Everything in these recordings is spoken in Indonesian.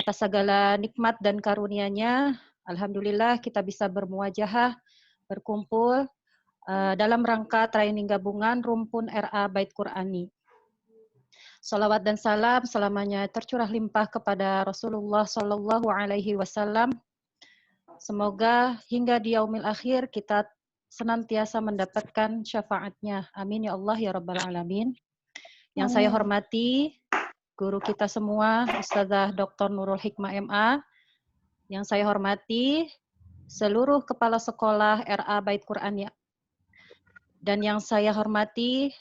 Atas segala nikmat dan karunia-Nya, alhamdulillah kita bisa bermuajahah, berkumpul dalam rangka training gabungan Rumpun RA Bait Qur'ani. Salawat dan salam selamanya tercurah limpah kepada Rasulullah Shallallahu Alaihi Wasallam. Semoga hingga di yaumil akhir kita senantiasa mendapatkan syafaatnya. Amin ya Allah ya Rabbal Alamin. Yang saya hormati guru kita semua, Ustazah Dr. Nurul Hikmah MA. Yang saya hormati seluruh kepala sekolah RA Bait Qur'ani. Dan yang saya hormati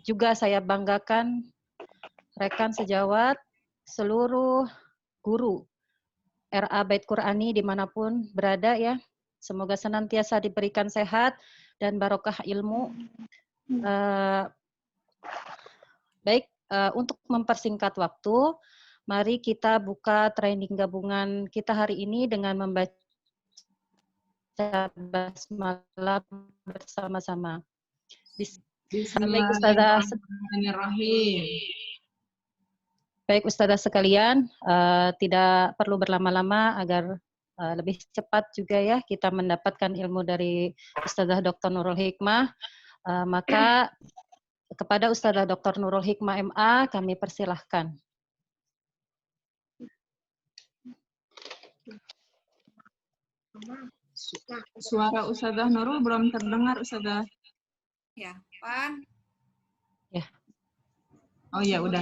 juga saya banggakan rekan sejawat, seluruh guru RA Bait Qur'ani dimanapun berada ya. Semoga senantiasa diberikan sehat dan barokah ilmu. Untuk mempersingkat waktu, mari kita buka training gabungan kita hari ini dengan membaca basmalah bersama-sama. Bismillahirrahmanirrahim. Baik Ustazah sekalian, tidak perlu berlama-lama agar lebih cepat juga ya kita mendapatkan ilmu dari Ustazah Dr. Nurul Hikmah. Maka kepada Ustazah Dr. Nurul Hikmah MA kami persilahkan. Suara Ustazah Nurul belum terdengar, Ustazah. Ya, Pan. Ya. Oh ya, udah.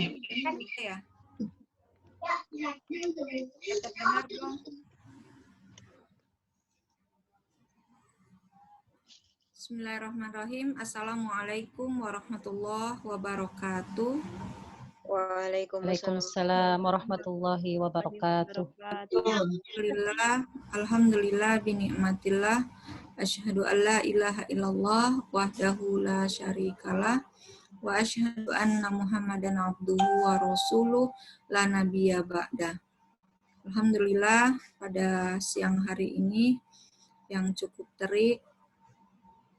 Ya. Terdengar dong. Bismillahirrahmanirrahim. Assalamualaikum warahmatullahi wabarakatuh. Waalaikumsalam warahmatullahi wabarakatuh. Alhamdulillah binikmatillah. Asyhadu an la ilaha illallah wahdahu la syarikalah wa asyhadu anna Muhammadan abduhu wa rasuluh la nabiyya ba'da. Alhamdulillah pada siang hari ini yang cukup terik,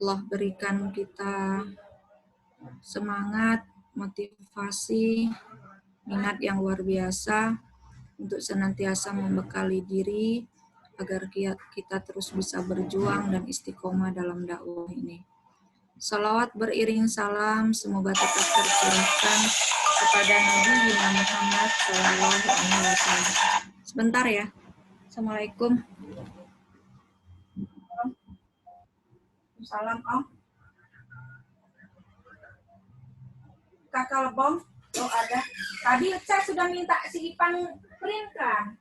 Allah berikan kita semangat, motivasi, minat yang luar biasa untuk senantiasa membekali diri agar kita terus bisa berjuang dan istiqomah dalam dakwah ini. Salawat beriring salam semoga tetap tercurahkan kepada Nabi Muhammad SAW. Sebentar ya. Assalamualaikum. Salam Om. Kakak Lebong, oh ada. Tadi saya sudah minta si Ipan print kan?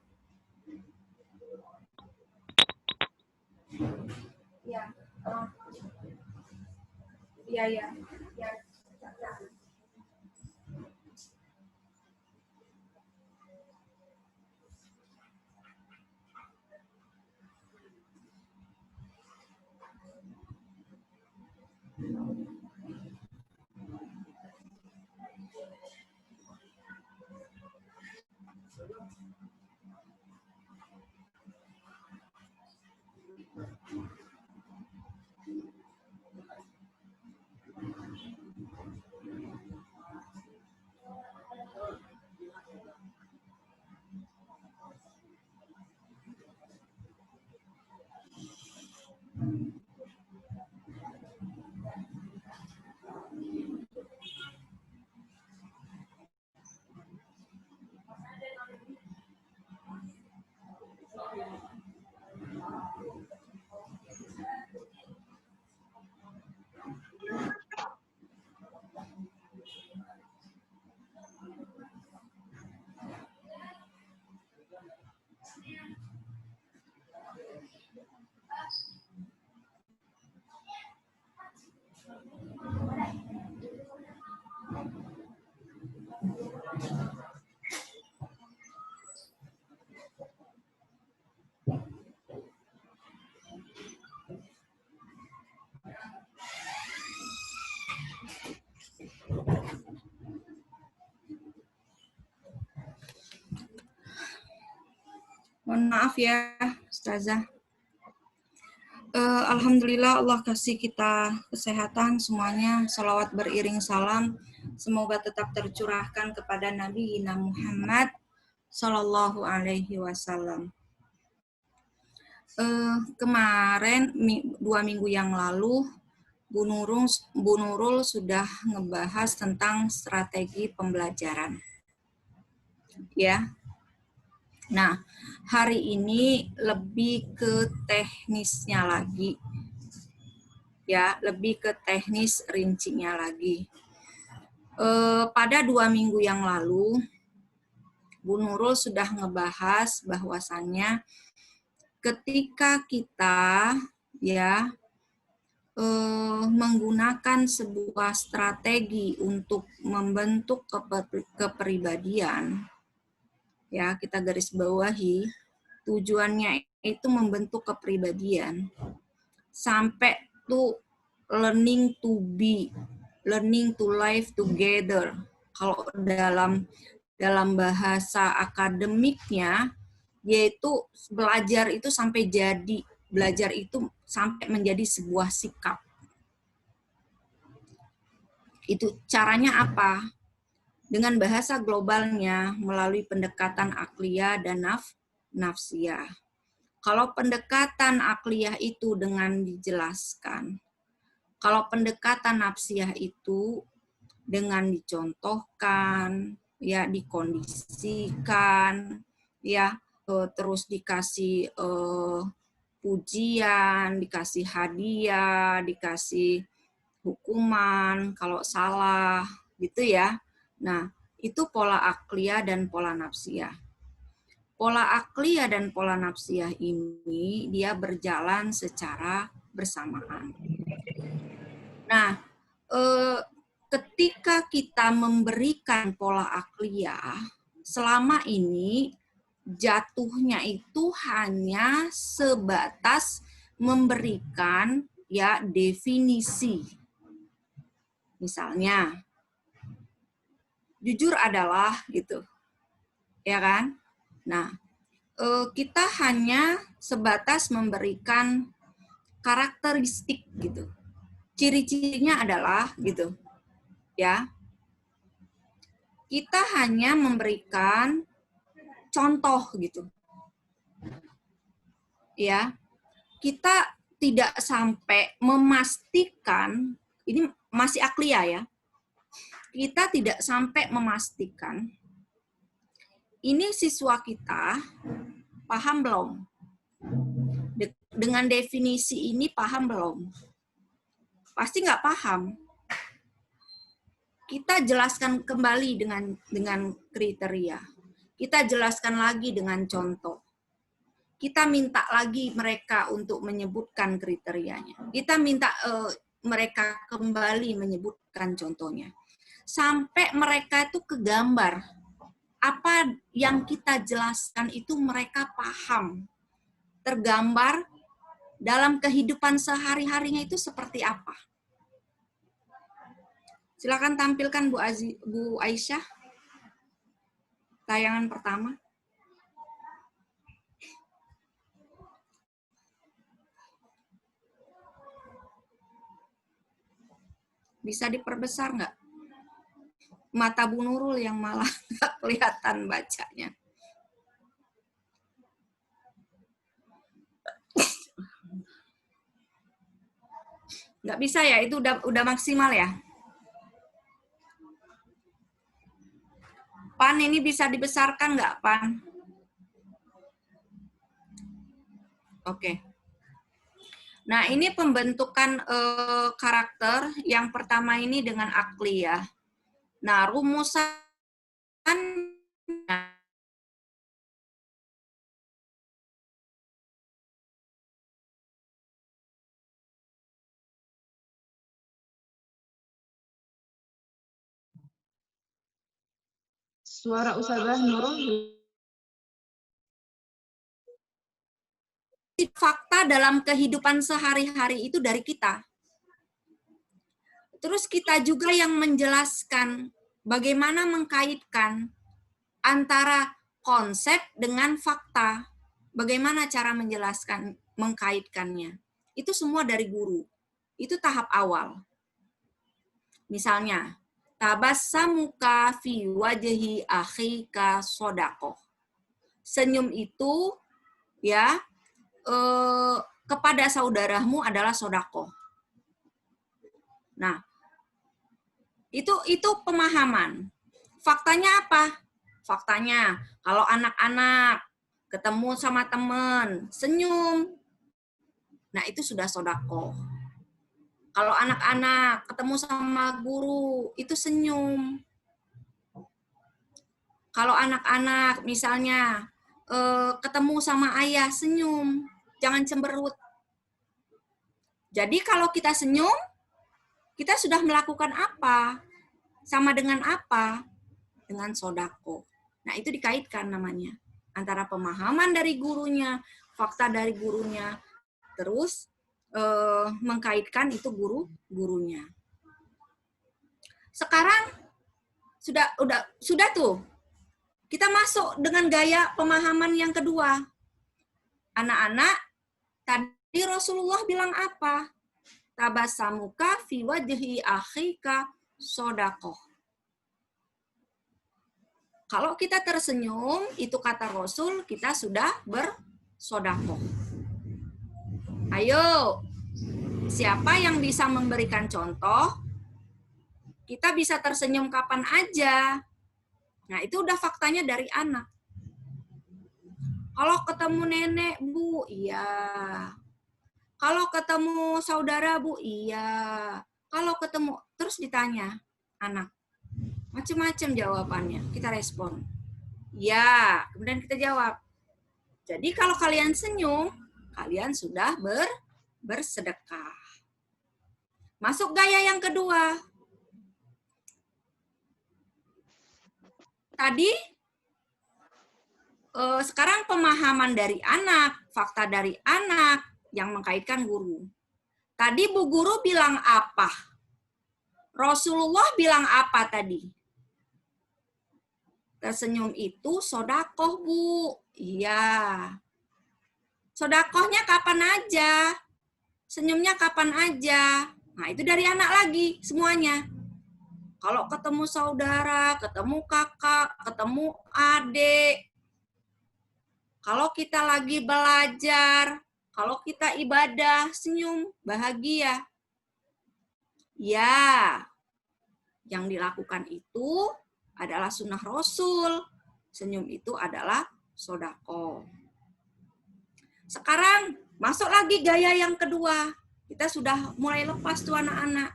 Ya. Iya, ya. Ya. Mohon maaf ya, Ustazah. Alhamdulillah Allah kasih kita kesehatan semuanya. Salawat beriring salam. Semoga tetap tercurahkan kepada Nabi Muhammad Sallallahu Alaihi Wasallam. Kemarin 2 minggu yang lalu Bu Nurul sudah ngebahas tentang strategi pembelajaran. Ya. Nah, hari ini lebih ke teknisnya lagi. Ya, lebih ke teknis rincinya lagi. Pada 2 minggu yang lalu, Bu Nurul sudah ngebahas bahwasannya ketika kita ya menggunakan sebuah strategi untuk membentuk kepribadian, ya kita garis bawahi, tujuannya itu membentuk kepribadian sampai to learning to be, learning to live together. Kalau dalam bahasa akademiknya, yaitu belajar itu sampai jadi, belajar itu sampai menjadi sebuah sikap. Itu caranya apa? Dengan bahasa globalnya melalui pendekatan akliyah dan nafsiyah. Kalau pendekatan akliyah itu dengan dijelaskan, kalau pendekatan nafsiyah itu dengan dicontohkan, ya dikondisikan, ya terus dikasih pujian, dikasih hadiah, dikasih hukuman kalau salah, gitu ya. Nah, itu pola akliyah dan pola nafsiyah. Pola akliyah dan pola nafsiyah ini dia berjalan secara bersamaan. Nah, ketika kita memberikan pola akliyah, selama ini jatuhnya itu hanya sebatas memberikan ya definisi. Misalnya, jujur adalah gitu. Ya kan? Nah, kita hanya sebatas memberikan karakteristik gitu. Ciri-cirinya adalah gitu. Ya. Kita hanya memberikan contoh gitu. Ya. Kita tidak sampai memastikan, ini masih akliyah ya. Kita tidak sampai memastikan ini siswa kita paham belum? Dengan definisi ini paham belum? Pasti nggak paham. Kita jelaskan kembali dengan kriteria. Kita jelaskan lagi dengan contoh. Kita minta lagi mereka untuk menyebutkan kriterianya. Kita minta mereka kembali menyebutkan contohnya. Sampai mereka itu kegambar. Apa yang kita jelaskan itu mereka paham. Tergambar dalam kehidupan sehari-harinya itu seperti apa. Silakan tampilkan Bu Aisyah. Tayangan pertama. Bisa diperbesar nggak? Mata Bu Nurul yang malah nggak kelihatan bacanya. Nggak bisa ya, itu udah maksimal ya. Pan ini bisa dibesarkan nggak, Pan? Oke. Nah, ini pembentukan karakter. Yang pertama ini dengan akliyah. Nah, rumusan Suara Ustazah Nurul. fakta dalam kehidupan sehari-hari itu dari kita. Terus kita juga yang menjelaskan bagaimana mengkaitkan antara konsep dengan fakta. Bagaimana cara menjelaskan, mengkaitkannya. Itu semua dari guru. Itu tahap awal. Misalnya, tabassamuka fi wajhi akhika sodaqoh. senyum itu ya kepada saudaramu adalah sodako. Nah, itu pemahaman. Faktanya apa? Faktanya kalau anak-anak ketemu sama teman, senyum, nah itu sudah sodako. Kalau anak-anak ketemu sama guru, itu senyum. Kalau anak-anak misalnya ketemu sama ayah, senyum. Jangan cemberut. Jadi kalau kita senyum, kita sudah melakukan apa? Sama dengan apa? Dengan sodako. Nah itu dikaitkan namanya. Antara pemahaman dari gurunya, fakta dari gurunya, terus mengkaitkan itu gurunya. Sekarang sudah tuh. Kita masuk dengan gaya pemahaman yang kedua. Anak-anak, tadi Rasulullah bilang apa? Tabasamuka fi wajhi akhika sodakoh. Kalau kita tersenyum, itu kata Rasul, kita sudah bersodakoh. Ayo, siapa yang bisa memberikan contoh? Kita bisa tersenyum kapan aja. Nah, itu udah faktanya dari anak. Kalau ketemu nenek, Bu, iya. Kalau ketemu saudara, Bu, iya. Kalau ketemu, terus ditanya, anak. Macam-macam jawabannya, kita respon. Ya, kemudian kita jawab. Jadi kalau kalian senyum, kalian sudah bersedekah. Masuk gaya yang kedua. Tadi, sekarang pemahaman dari anak, fakta dari anak yang mengkaitkan guru. Tadi Bu Guru bilang apa? Rasulullah bilang apa tadi? Tersenyum itu sodakoh, Bu. Iya. Sodakohnya kapan aja? Senyumnya kapan aja? Nah, itu dari anak lagi semuanya. Kalau ketemu saudara, ketemu kakak, ketemu adik, kalau kita lagi belajar, kalau kita ibadah, senyum, bahagia. Ya, yang dilakukan itu adalah sunnah Rasul. Senyum itu adalah sodako. Sekarang masuk lagi gaya yang kedua. Kita sudah mulai lepas tuh anak-anak.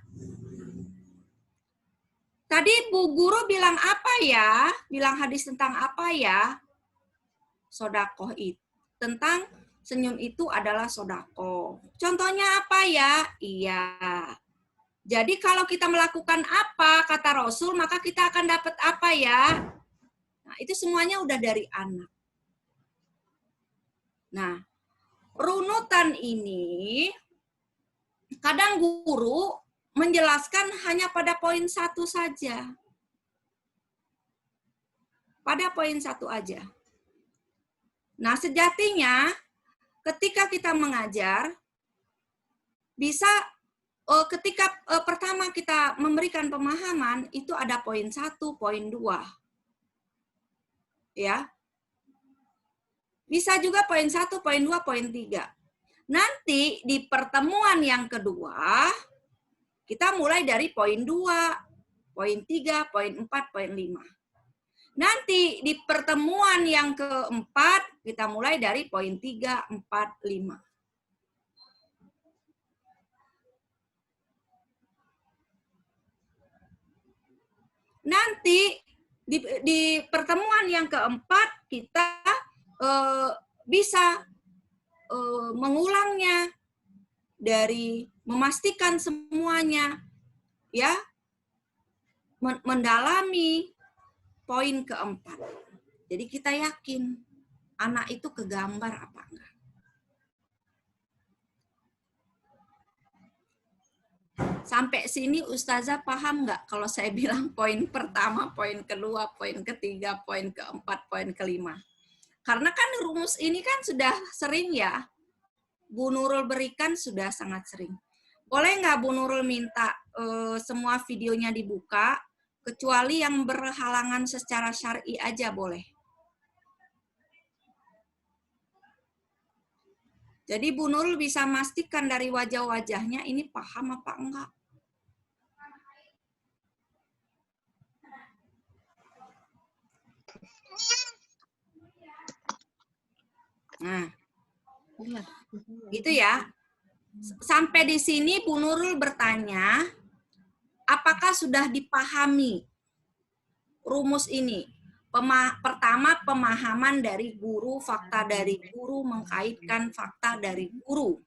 Tadi Bu Guru bilang apa ya? Bilang hadis tentang apa ya? Sodakoh itu. Tentang senyum itu adalah sodakoh. Contohnya apa ya? Iya. Jadi kalau kita melakukan apa, kata Rasul, maka kita akan dapat apa ya? Nah, itu semuanya udah dari anak. Nah, runutan ini, kadang guru menjelaskan hanya pada poin satu saja. Pada poin satu aja. Nah, sejatinya ketika kita mengajar, bisa ketika pertama kita memberikan pemahaman, itu ada poin 1, poin 2. Ya. Bisa juga poin 1, poin 2, poin 3. Nanti di pertemuan yang kedua, kita mulai dari poin 2, poin 3, poin 4, poin 5. Nanti di pertemuan yang keempat, kita mulai dari poin 3, 4, 5. Nanti di pertemuan yang keempat, kita bisa mengulangnya dari memastikan semuanya, ya, mendalami poin keempat. Jadi kita yakin anak itu kegambar apa enggak. Sampai sini Ustazah paham nggak kalau saya bilang poin pertama, poin kedua, poin ketiga, poin keempat, poin kelima? Karena kan rumus ini kan sudah sering ya, Bu Nurul berikan sudah sangat sering. Boleh nggak Bu Nurul minta semua videonya dibuka, kecuali yang berhalangan secara syar'i aja boleh. Jadi Bu Nurul bisa memastikan dari wajah-wajahnya ini paham apa enggak. Nah, gitu ya. Sampai di sini Bu Nurul bertanya, apakah sudah dipahami rumus ini? Pertama, pemahaman dari guru, fakta dari guru, mengkaitkan fakta dari guru.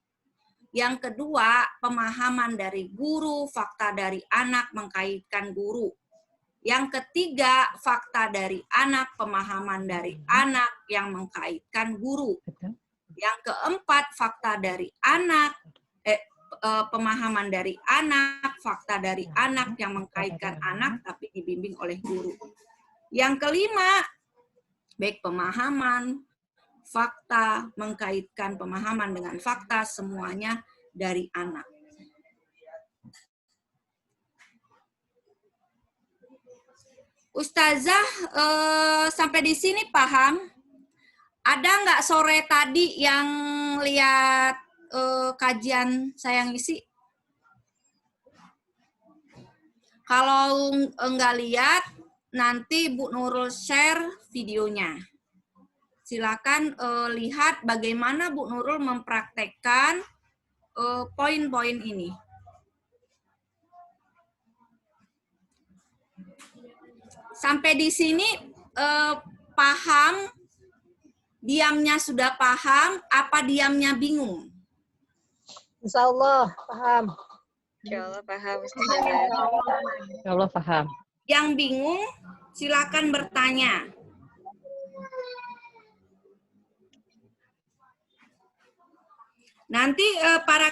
Yang kedua, pemahaman dari guru, fakta dari anak, mengkaitkan guru. Yang ketiga, fakta dari anak, pemahaman dari anak yang mengkaitkan guru. Yang keempat, fakta dari anak, pemahaman dari anak, fakta dari anak yang mengkaitkan anak tapi dibimbing oleh guru. Yang kelima, baik pemahaman, fakta, mengkaitkan pemahaman dengan fakta, semuanya dari anak. Ustazah, sampai di sini paham? Ada nggak sore tadi yang lihat kajian saya ngisi? Kalau nggak lihat, nanti Bu Nurul share videonya. Silakan lihat bagaimana Bu Nurul mempraktekkan poin-poin ini. Sampai di sini paham, diamnya sudah paham, apa diamnya bingung? Insya Allah paham. Insya Allah paham. Insya Allah paham. Yang bingung, silakan bertanya. Nanti para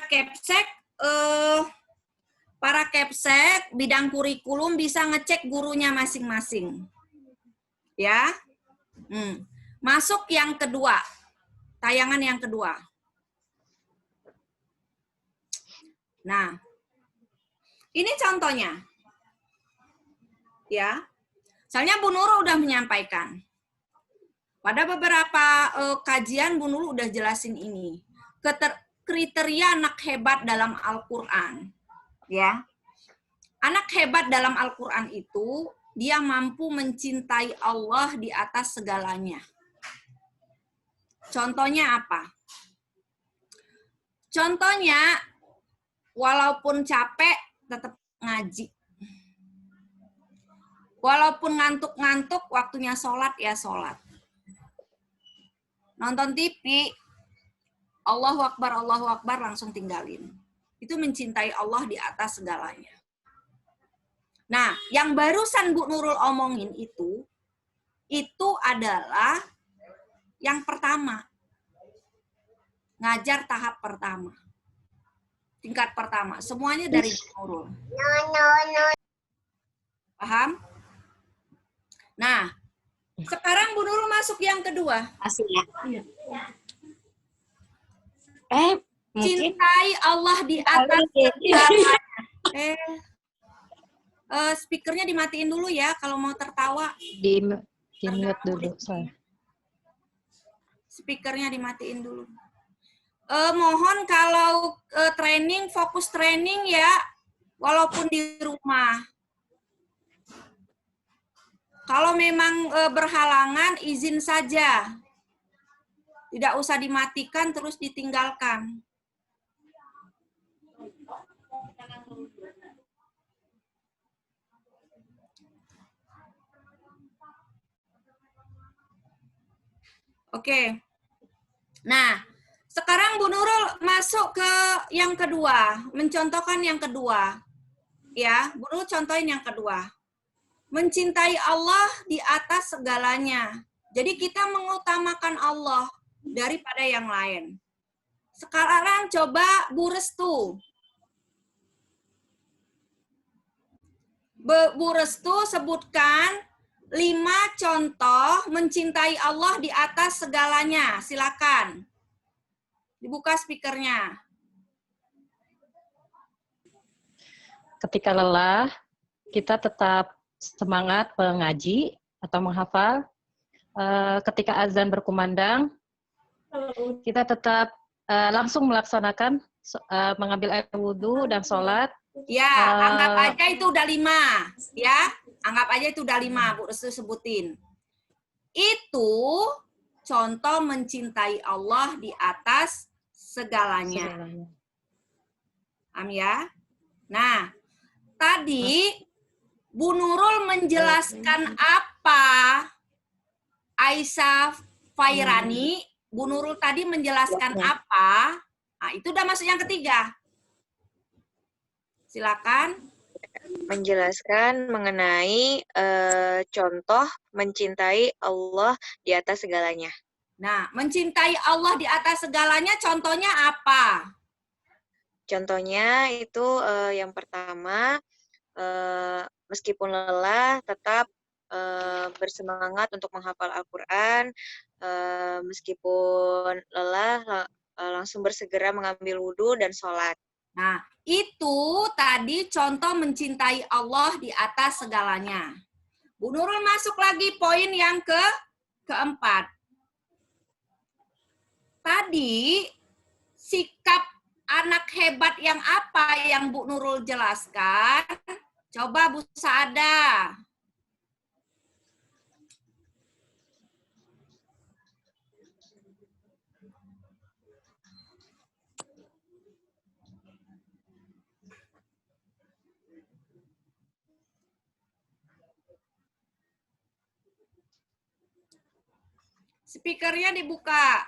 kepsek bidang kurikulum bisa ngecek gurunya masing-masing. Ya. Masuk yang kedua. Tayangan yang kedua. Nah, ini contohnya. Ya. Misalnya Bu Nurul udah menyampaikan. Pada beberapa kajian Bu Nurul udah jelasin ini. Kriteria anak hebat dalam Al-Qur'an. Ya. Anak hebat dalam Al-Qur'an itu dia mampu mencintai Allah di atas segalanya. Contohnya apa? Contohnya walaupun capek tetap ngaji. Walaupun ngantuk-ngantuk, waktunya sholat, ya sholat. Nonton TV, Allahu Akbar, langsung tinggalin. Itu mencintai Allah di atas segalanya. Nah, yang barusan Bu Nurul omongin itu adalah yang pertama. Ngajar tahap pertama. Tingkat pertama. Semuanya dari Bu Nurul. Paham? Nah, sekarang Bu Nurul masuk yang kedua. Masih ya? Mungkin Cintai Allah di atas segalanya. Speakernya dimatiin dulu ya kalau mau tertawa. Di mute dulu, saya. Speakernya dimatiin dulu. Mohon kalau training, fokus training ya, walaupun di rumah. Kalau memang berhalangan, izin saja. Tidak usah dimatikan, terus ditinggalkan. Oke. Nah, sekarang Bu Nurul masuk ke yang kedua, mencontohkan yang kedua. Ya, Bu Nurul contohin yang kedua. Mencintai Allah di atas segalanya. Jadi kita mengutamakan Allah daripada yang lain. Sekarang coba Bu Restu. Bu Restu sebutkan 5 contoh mencintai Allah di atas segalanya. Silakan. Dibuka speakernya. Ketika lelah, kita tetap semangat mengaji atau menghafal. Ketika azan berkumandang, kita tetap langsung melaksanakan mengambil air wudhu dan sholat. Ya, anggap aja itu udah 5. Ya, anggap aja itu udah 5, Bu Restu sebutin. Itu contoh mencintai Allah di atas segalanya. Paham ya? Nah, tadi Bu Nurul menjelaskan apa? Aisyah Fairani, Bu Nurul tadi menjelaskan apa? Nah, itu udah masuk yang ketiga. Silakan. Menjelaskan mengenai contoh mencintai Allah di atas segalanya. Nah, mencintai Allah di atas segalanya contohnya apa? Contohnya itu yang pertama, meskipun lelah tetap bersemangat untuk menghafal Al-Quran, meskipun lelah langsung bersegera mengambil wudhu dan sholat. Nah, itu tadi contoh mencintai Allah di atas segalanya. Bu Nurul masuk lagi poin yang keempat. Tadi sikap anak hebat yang apa yang Bu Nurul jelaskan? Coba Bu Saada. Speakernya dibuka.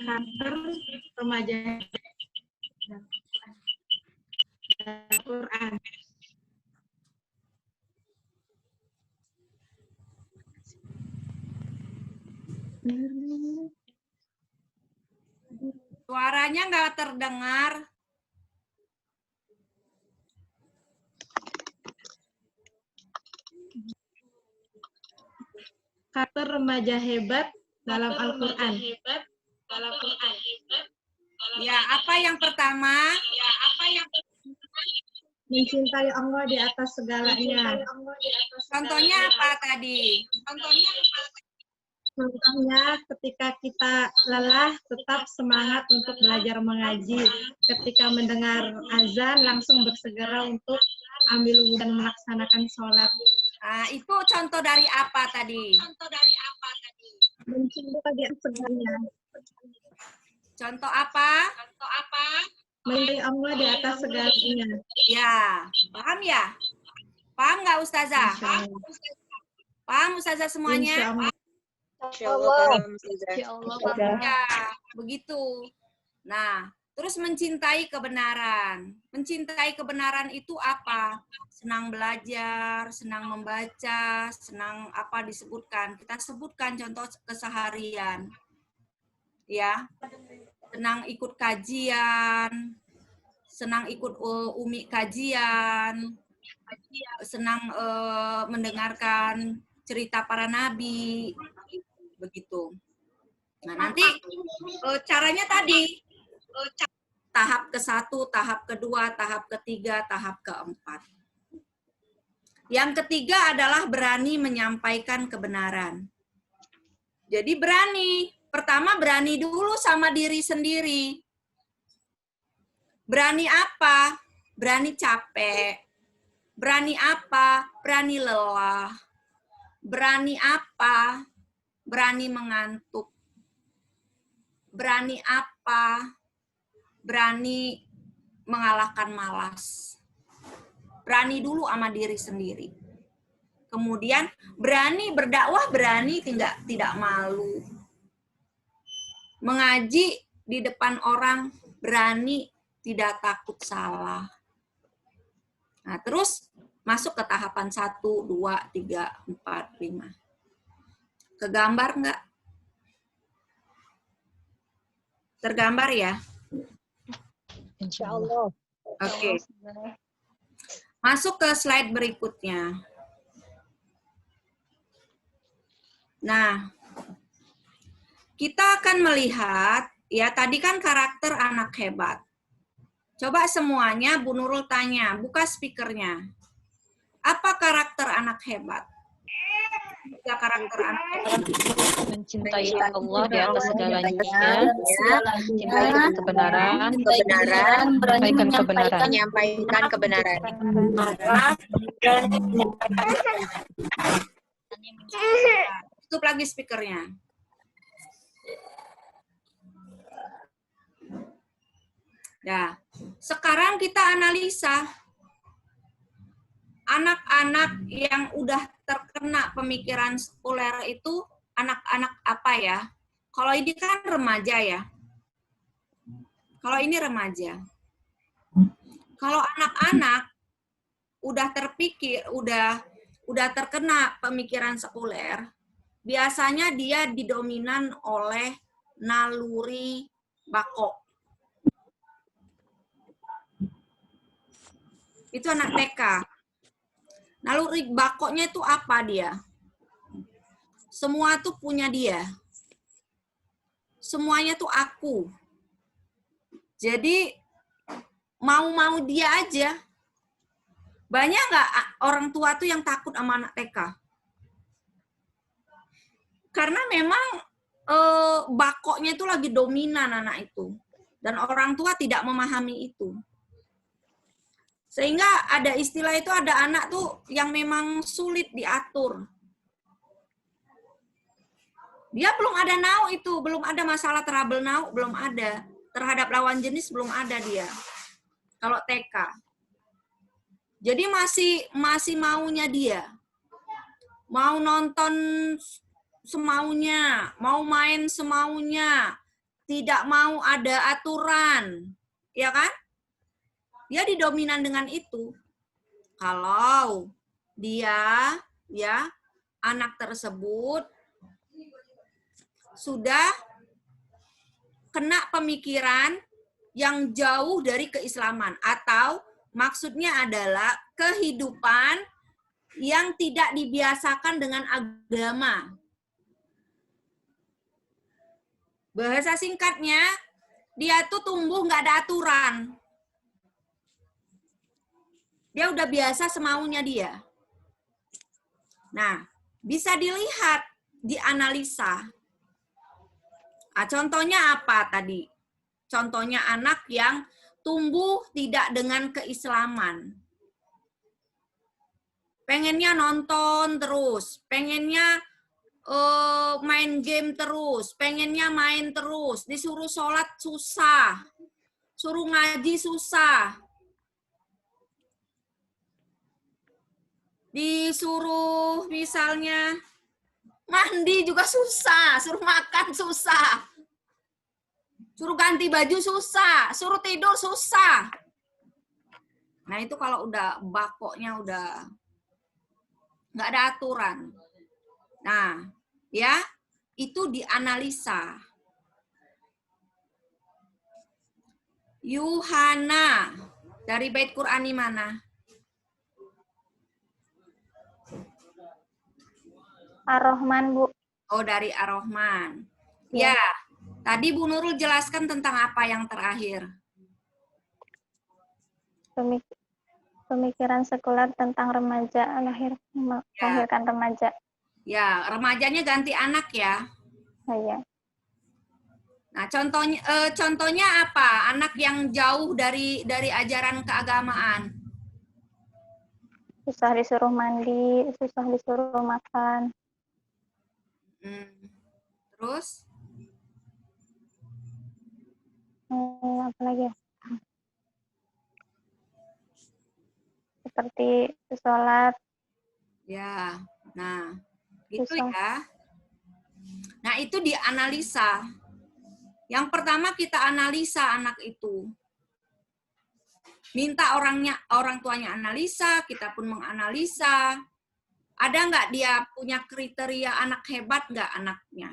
Karakter remaja Al-Quran. Suaranya nggak terdengar. Karakter remaja hebat dalam Al-Quran. Ya, apa yang pertama? Mencintai Allah di atas segalanya. Contohnya apa tadi? Contohnya ketika kita lelah tetap semangat untuk belajar mengaji. Ketika mendengar azan langsung bersegera untuk ambil wudhu dan melaksanakan sholat. Nah, itu contoh dari apa tadi? Mencintai di atas segalanya. Contoh apa? Mencintai Allah di atas segalanya. Ya, paham ya? Paham nggak Ustazah? Paham Ustazah semuanya? Insya Allah. Insya Allah paham, Ustazah. Ya, begitu. Nah, terus mencintai kebenaran. Mencintai kebenaran itu apa? Senang belajar, senang membaca, senang apa disebutkan. Kita sebutkan contoh keseharian. Ya. Senang ikut kajian, senang ikut umi kajian, senang mendengarkan cerita para nabi, begitu. Nah, nanti caranya tadi tahap ke-1, tahap kedua, tahap ketiga, tahap keempat. Yang ketiga adalah berani menyampaikan kebenaran. Jadi berani. Pertama berani dulu sama diri sendiri. Berani apa? Berani capek. Berani apa? Berani lelah. Berani apa? Berani mengantuk. Berani apa? Berani mengalahkan malas. Berani dulu sama diri sendiri. Kemudian berani berdakwah, berani tidak malu. Mengaji di depan orang, berani tidak takut salah. Nah, terus masuk ke tahapan 1, 2, 3, 4, 5. Kegambar nggak? Tergambar ya? Insya Allah. Oke. Masuk ke slide berikutnya. Nah, kita akan melihat, ya tadi kan karakter anak hebat. Coba semuanya Bu Nurul tanya, buka speakernya. Apa karakter anak hebat? Tiga karakter anak hebat. Mencintai Allah di atas segalanya, cintai kebenaran, menyampaikan kebenaran. menyampaikan kebenaran. Tutup lagi speakernya. Nah, sekarang kita analisa anak-anak yang udah terkena pemikiran sekuler itu anak-anak apa ya? Kalau ini kan remaja ya. Kalau ini remaja. Kalau anak-anak udah terpikir, udah terkena pemikiran sekuler, biasanya dia didominan oleh naluri bako. Itu anak TK. Naluri bakonya itu apa dia? Semua tuh punya dia. Semuanya tuh aku. Jadi mau-mau dia aja. Banyak nggak orang tua tuh yang takut sama anak TK? Karena memang bakoknya itu lagi dominan anak itu. Dan orang tua tidak memahami itu. Sehingga ada istilah itu, ada anak tuh yang memang sulit diatur. Dia belum ada now itu, belum ada masalah trouble now, belum ada. Terhadap lawan jenis belum ada dia. Kalau TK. Jadi masih maunya dia. Mau nonton semaunya, mau main semaunya, tidak mau ada aturan. Ya kan? Dia didominan dengan itu. Kalau dia, ya, anak tersebut sudah kena pemikiran yang jauh dari keislaman, atau maksudnya adalah kehidupan yang tidak dibiasakan dengan agama. Bahasa singkatnya, dia tuh tumbuh nggak ada aturan. Dia udah biasa semaunya dia. Nah, bisa dilihat, dianalisa. Nah, contohnya apa tadi? Contohnya anak yang tumbuh tidak dengan keislaman. Pengennya nonton terus, pengennya main game terus, pengennya main terus, disuruh sholat susah, suruh ngaji susah, disuruh misalnya mandi juga susah, suruh makan susah, suruh ganti baju susah, suruh tidur susah. Nah itu kalau udah bakoknya udah nggak ada aturan. Nah ya itu dianalisa. Yuhana dari bait Qur'ani mana? Ar-Rahman, Bu. Oh, dari Ar-Rahman. Ya, tadi Bu Nurul jelaskan tentang apa yang terakhir? Pemikiran sekuler tentang remaja, melahirkan remaja. Ya, remajanya ganti anak ya. Oh, iya. Nah, contohnya apa? Anak yang jauh dari ajaran keagamaan. Susah disuruh mandi, susah disuruh makan. Terus? Apa lagi ya? Seperti sholat. Ya, nah itu susah. ya. Nah itu dianalisa. Yang pertama kita analisa anak itu. Minta orang tuanya analisa, kita pun menganalisa. Ada nggak dia punya kriteria anak hebat nggak anaknya?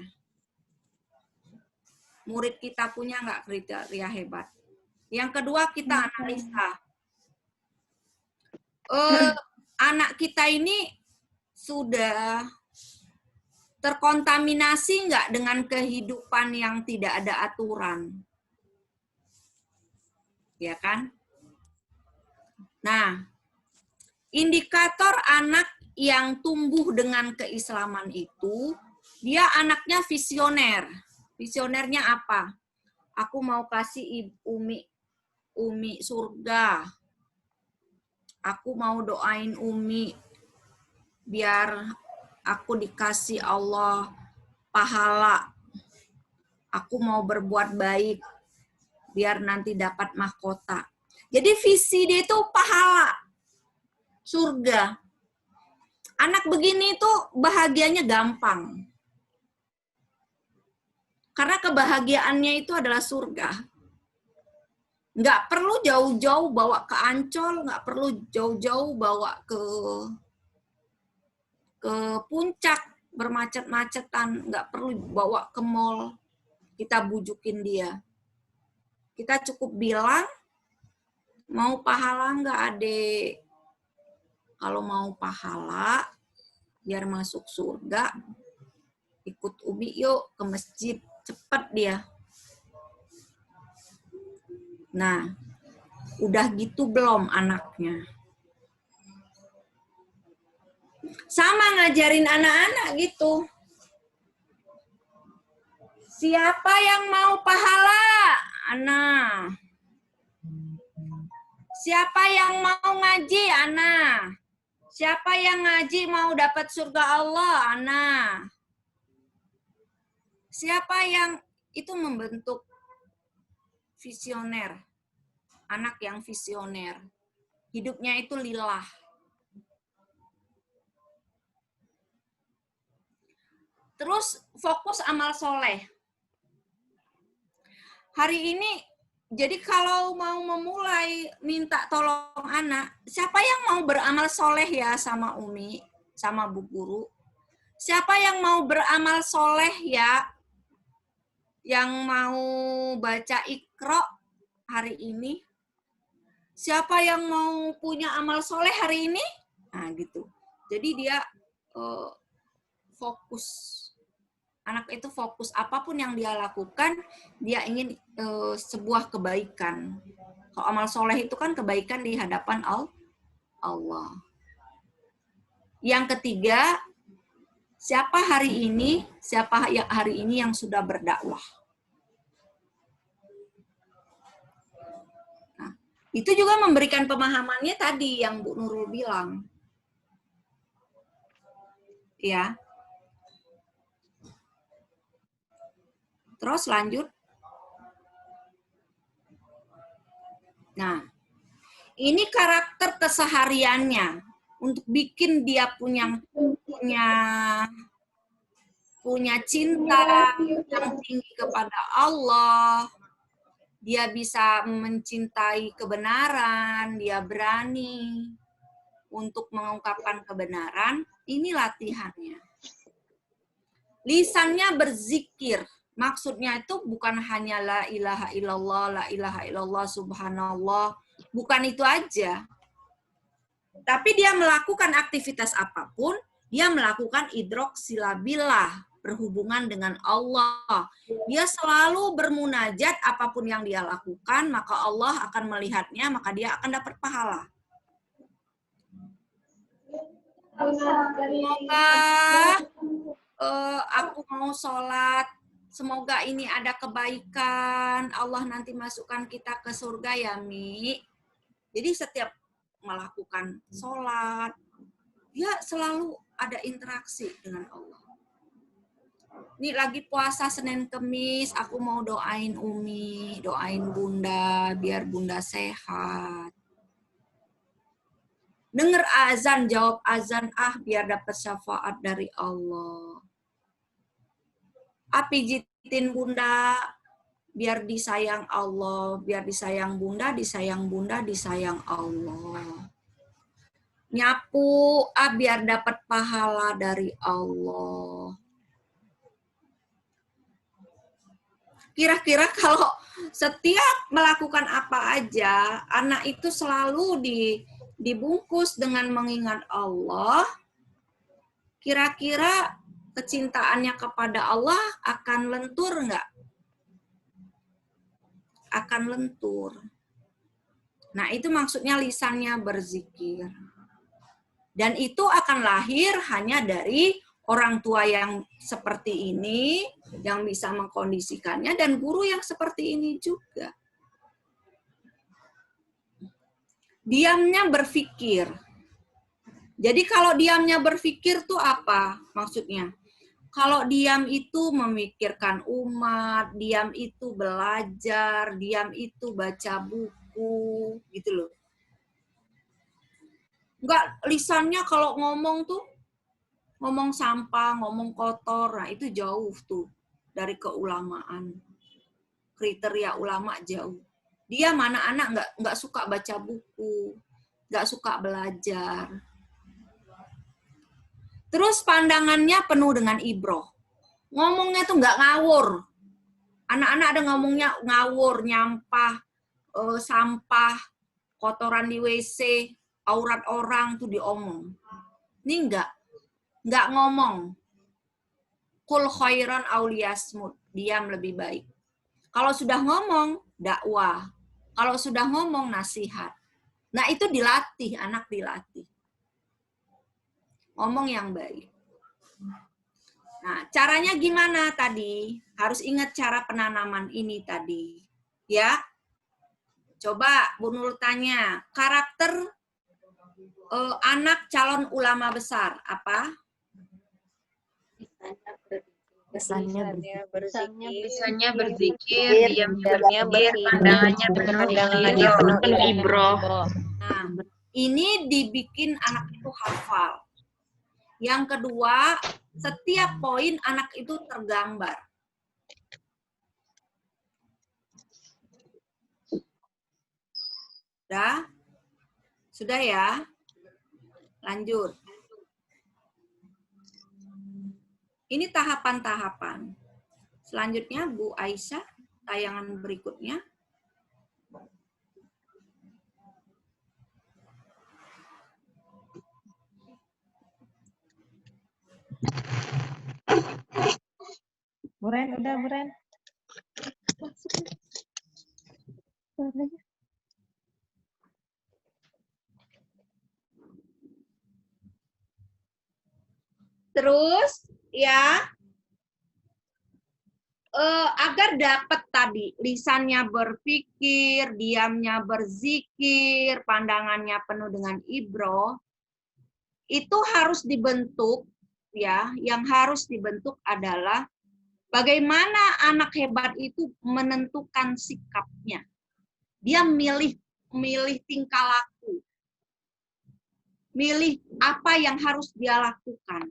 Murid kita punya nggak kriteria hebat? Yang kedua kita analisa. Anak kita ini sudah terkontaminasi nggak dengan kehidupan yang tidak ada aturan? Ya kan? Nah, indikator anak yang tumbuh dengan keislaman itu, dia anaknya visioner. Visionernya apa? Aku mau kasih Umi surga. Aku mau doain Umi biar aku dikasih Allah pahala. Aku mau berbuat baik biar nanti dapat mahkota. Jadi visi dia itu pahala, surga. Anak begini tuh bahagianya gampang. Karena kebahagiaannya itu adalah surga. Nggak perlu jauh-jauh bawa ke Ancol, nggak perlu jauh-jauh bawa ke puncak bermacet-macetan, nggak perlu bawa ke mall. Kita bujukin dia. Kita cukup bilang, mau pahala nggak adek? Kalau mau pahala, biar masuk surga, ikut Umi yuk ke masjid. Cepet dia. Nah, udah gitu belum anaknya? Sama ngajarin anak-anak gitu. Siapa yang mau pahala? Anak. Siapa yang mau ngaji? Anak. Siapa yang ngaji mau dapat surga Allah? Anak. Siapa yang itu membentuk visioner? Anak yang visioner. Hidupnya itu lillah. Terus fokus amal soleh. Hari ini, jadi kalau mau memulai minta tolong anak, siapa yang mau beramal soleh ya sama Umi, sama Bu Guru? Siapa yang mau beramal soleh ya, yang mau baca Iqra hari ini? Siapa yang mau punya amal soleh hari ini? Nah gitu. Jadi dia fokus. Anak itu fokus, apapun yang dia lakukan, dia ingin sebuah kebaikan. Kalau amal soleh itu kan kebaikan di hadapan Allah. Yang ketiga, siapa hari ini yang sudah berdakwah. Nah, itu juga memberikan pemahamannya tadi yang Bu Nurul bilang. Ya. Terus lanjut. Nah, ini karakter kesehariannya untuk bikin dia punya cinta yang tinggi kepada Allah. Dia bisa mencintai kebenaran, dia berani untuk mengungkapkan kebenaran. Ini latihannya. Lisannya berzikir. Maksudnya itu bukan hanya la ilaha illallah, subhanallah. Bukan itu aja. Tapi dia melakukan aktivitas apapun, dia melakukan idrok silabillah, berhubungan dengan Allah. Dia selalu bermunajat apapun yang dia lakukan, maka Allah akan melihatnya, maka dia akan dapat pahala. Semoga aku mau sholat, semoga ini ada kebaikan, Allah nanti masukkan kita ke surga ya, Mi. Jadi setiap melakukan sholat, dia selalu ada interaksi dengan Allah. Ini lagi puasa Senin Kemis, aku mau doain Umi, doain Bunda, biar Bunda sehat. Dengar azan, jawab azan, biar dapat syafaat dari Allah. Pijitin Bunda, biar disayang Allah, biar disayang Bunda, disayang Bunda, disayang Allah. Nyapu, biar dapat pahala dari Allah. Kira-kira kalau setiap melakukan apa aja, anak itu selalu dibungkus dengan mengingat Allah, kira-kira kecintaannya kepada Allah akan lentur nggak? Akan lentur. Nah, itu maksudnya lisannya berzikir. Dan itu akan lahir hanya dari orang tua yang seperti ini, yang bisa mengkondisikannya, dan guru yang seperti ini juga. Diamnya berpikir. Jadi kalau diamnya berpikir tuh apa maksudnya? Kalau diam itu memikirkan umat, diam itu belajar, diam itu baca buku, gitu loh. Enggak, lisannya kalau ngomong tuh, ngomong sampah, ngomong kotor, nah itu jauh tuh dari keulamaan. Kriteria ulama jauh. Dia mana anak nggak suka baca buku, nggak suka belajar. Terus pandangannya penuh dengan ibroh. Ngomongnya tuh nggak ngawur. Anak-anak ada ngomongnya ngawur, nyampah, sampah, kotoran di WC, aurat orang tuh diomong. Ini nggak ngomong. Kul khairan auliyasmut, diam lebih baik. Kalau sudah ngomong, dakwah. Kalau sudah ngomong, nasihat. Nah, itu dilatih, anak dilatih. Ngomong yang baik. Nah, caranya gimana tadi? Harus ingat cara penanaman ini tadi. Ya. Coba Bu Nurul tanya, karakter anak calon ulama besar apa? Lisannya berzikir, diamnya pandangannya penuh ibroh. Nah, ini dibikin anak itu hafal. Yang kedua, setiap poin anak itu tergambar. Sudah ya? Lanjut. Ini tahapan-tahapan. Selanjutnya Bu Aisyah, tayangan berikutnya. Buren, udah Buren. Terus ya, agar dapat tadi lisannya berpikir, diamnya berzikir, pandangannya penuh dengan ibroh, itu harus dibentuk ya. Yang harus dibentuk adalah bagaimana anak hebat itu menentukan sikapnya. Dia milih tingkah laku, milih apa yang harus dia lakukan.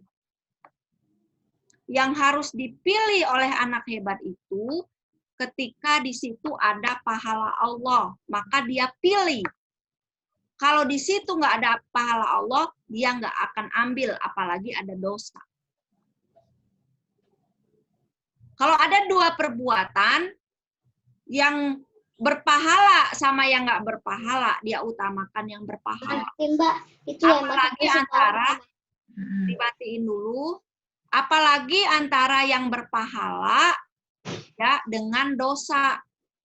Yang harus dipilih oleh anak hebat itu ketika di situ ada pahala Allah, maka dia pilih. Kalau di situ nggak ada pahala Allah, dia nggak akan ambil, apalagi ada dosa. Kalau ada dua perbuatan, yang berpahala sama yang nggak berpahala, dia utamakan yang berpahala. Apalagi antara, dibatiin dulu, apalagi antara yang berpahala ya dengan dosa,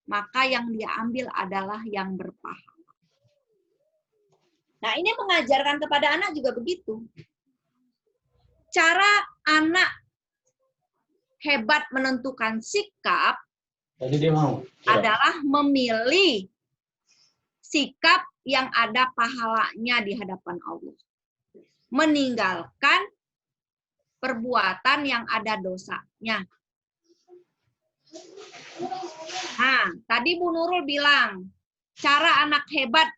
maka yang dia ambil adalah yang berpahala. Nah, ini mengajarkan kepada anak juga begitu. Cara anak hebat menentukan sikap adalah memilih sikap yang ada pahalanya di hadapan Allah. Meninggalkan perbuatan yang ada dosanya. Nah, tadi Bu Nurul bilang, cara anak hebat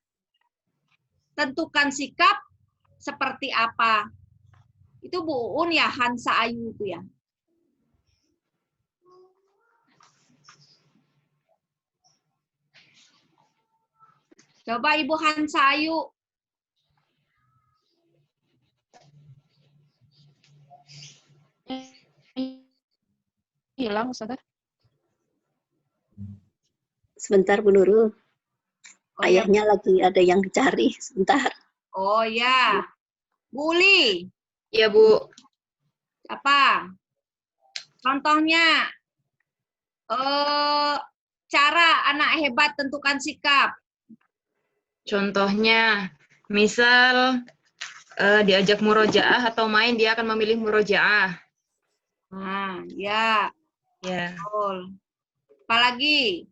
tentukan sikap seperti apa? Itu Bu Un ya, Hansa Ayu itu ya. Coba Ibu Hansa Ayu. Hilang, Ustazah. Sebentar Bu Nurul. Oh, ya. Ayahnya lagi ada yang dicari. Sebentar. Oh ya. Bu Uli. Ya Bu. Apa? Contohnya, cara anak hebat tentukan sikap. Contohnya, misal diajak murojaah atau main, dia akan memilih murojaah. Nah, ya, Ya. betul. Apalagi?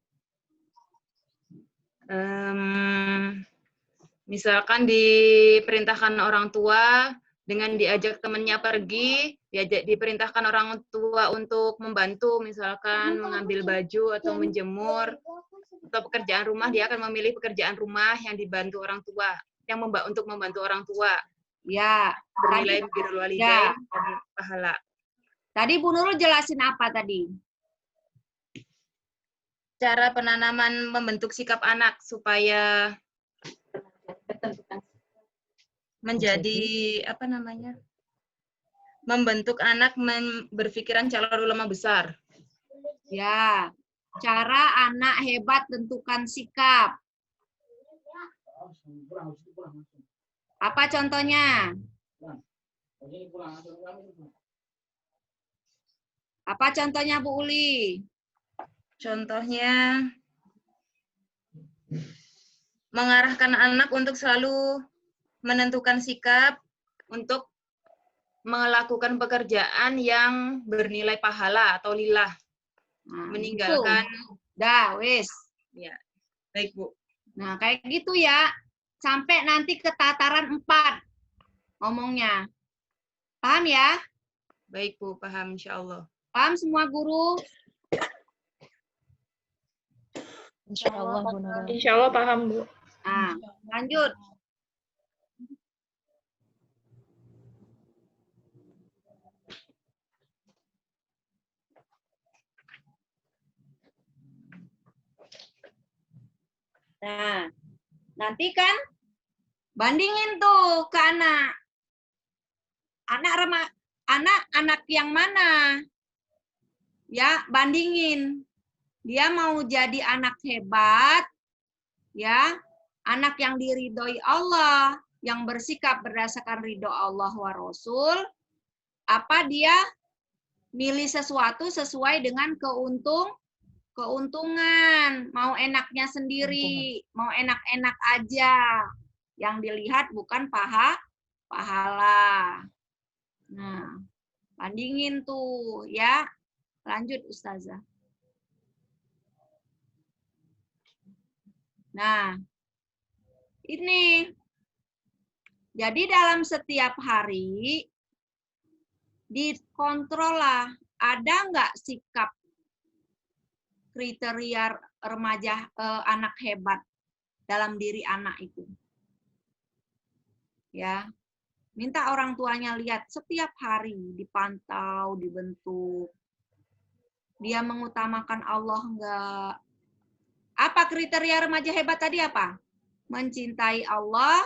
Misalkan diperintahkan orang tua dengan diajak temannya pergi, diperintahkan orang tua untuk membantu, misalkan mengambil baju atau menjemur, atau pekerjaan rumah, dia akan memilih pekerjaan rumah yang dibantu orang tua, yang untuk membantu orang tua. Ya. Bernilai birrul walidain dan pahala. Tadi Bu Nurul jelasin apa tadi? Cara penanaman membentuk sikap anak supaya menjadi apa namanya? Membentuk anak berpikiran calon ulama besar. Ya. Cara anak hebat tentukan sikap. Apa contohnya? Apa contohnya Bu Uli? Contohnya mengarahkan anak untuk selalu menentukan sikap untuk melakukan pekerjaan yang bernilai pahala atau lillah. Nah, Meninggalkan. Gitu. Dah, wis. Ya, baik Bu. Nah, kayak gitu ya. Sampai nanti ke tataran 4 ngomongnya. Paham ya? Baik Bu, paham insya Allah. Paham semua guru? Insya Allah, Bu Nurul. Insya Allah paham, Bu. Nah, lanjut. Nah, nanti kan bandingin tuh ke anak. Anak yang mana? Ya, bandingin. Dia mau jadi anak hebat, ya, anak yang diridhoi Allah, yang bersikap berdasarkan ridho Allah wa Rasul, apa dia milih sesuatu sesuai dengan keuntungan, mau enaknya sendiri, mau enak-enak aja. Yang dilihat bukan pahala. Nah, bandingin tuh ya. Lanjut Ustazah. Nah, ini. Jadi dalam setiap hari dikontrol lah, ada nggak sikap kriteria remaja anak hebat dalam diri anak itu. Ya, minta orang tuanya lihat setiap hari, dipantau, dibentuk. Dia mengutamakan Allah enggak? Apa kriteria remaja hebat tadi apa? Mencintai Allah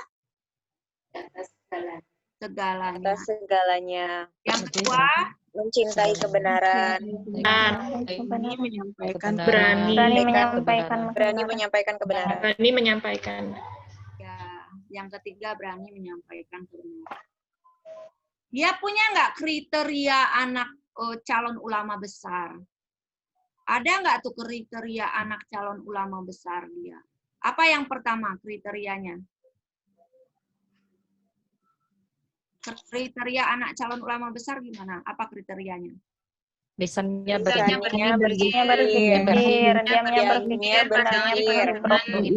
segalanya. Yang kedua, mencintai kebenaran. Berani menyampaikan kebenaran. Berani menyampaikan. Ya, yang ketiga berani menyampaikan kebenaran. Dia punya nggak kriteria anak calon ulama besar? Ada nggak tuh kriteria anak calon ulama besar dia? Apa yang pertama kriterianya? Kriteria anak calon ulama besar gimana? Apa kriterianya? Bisanya berpikir,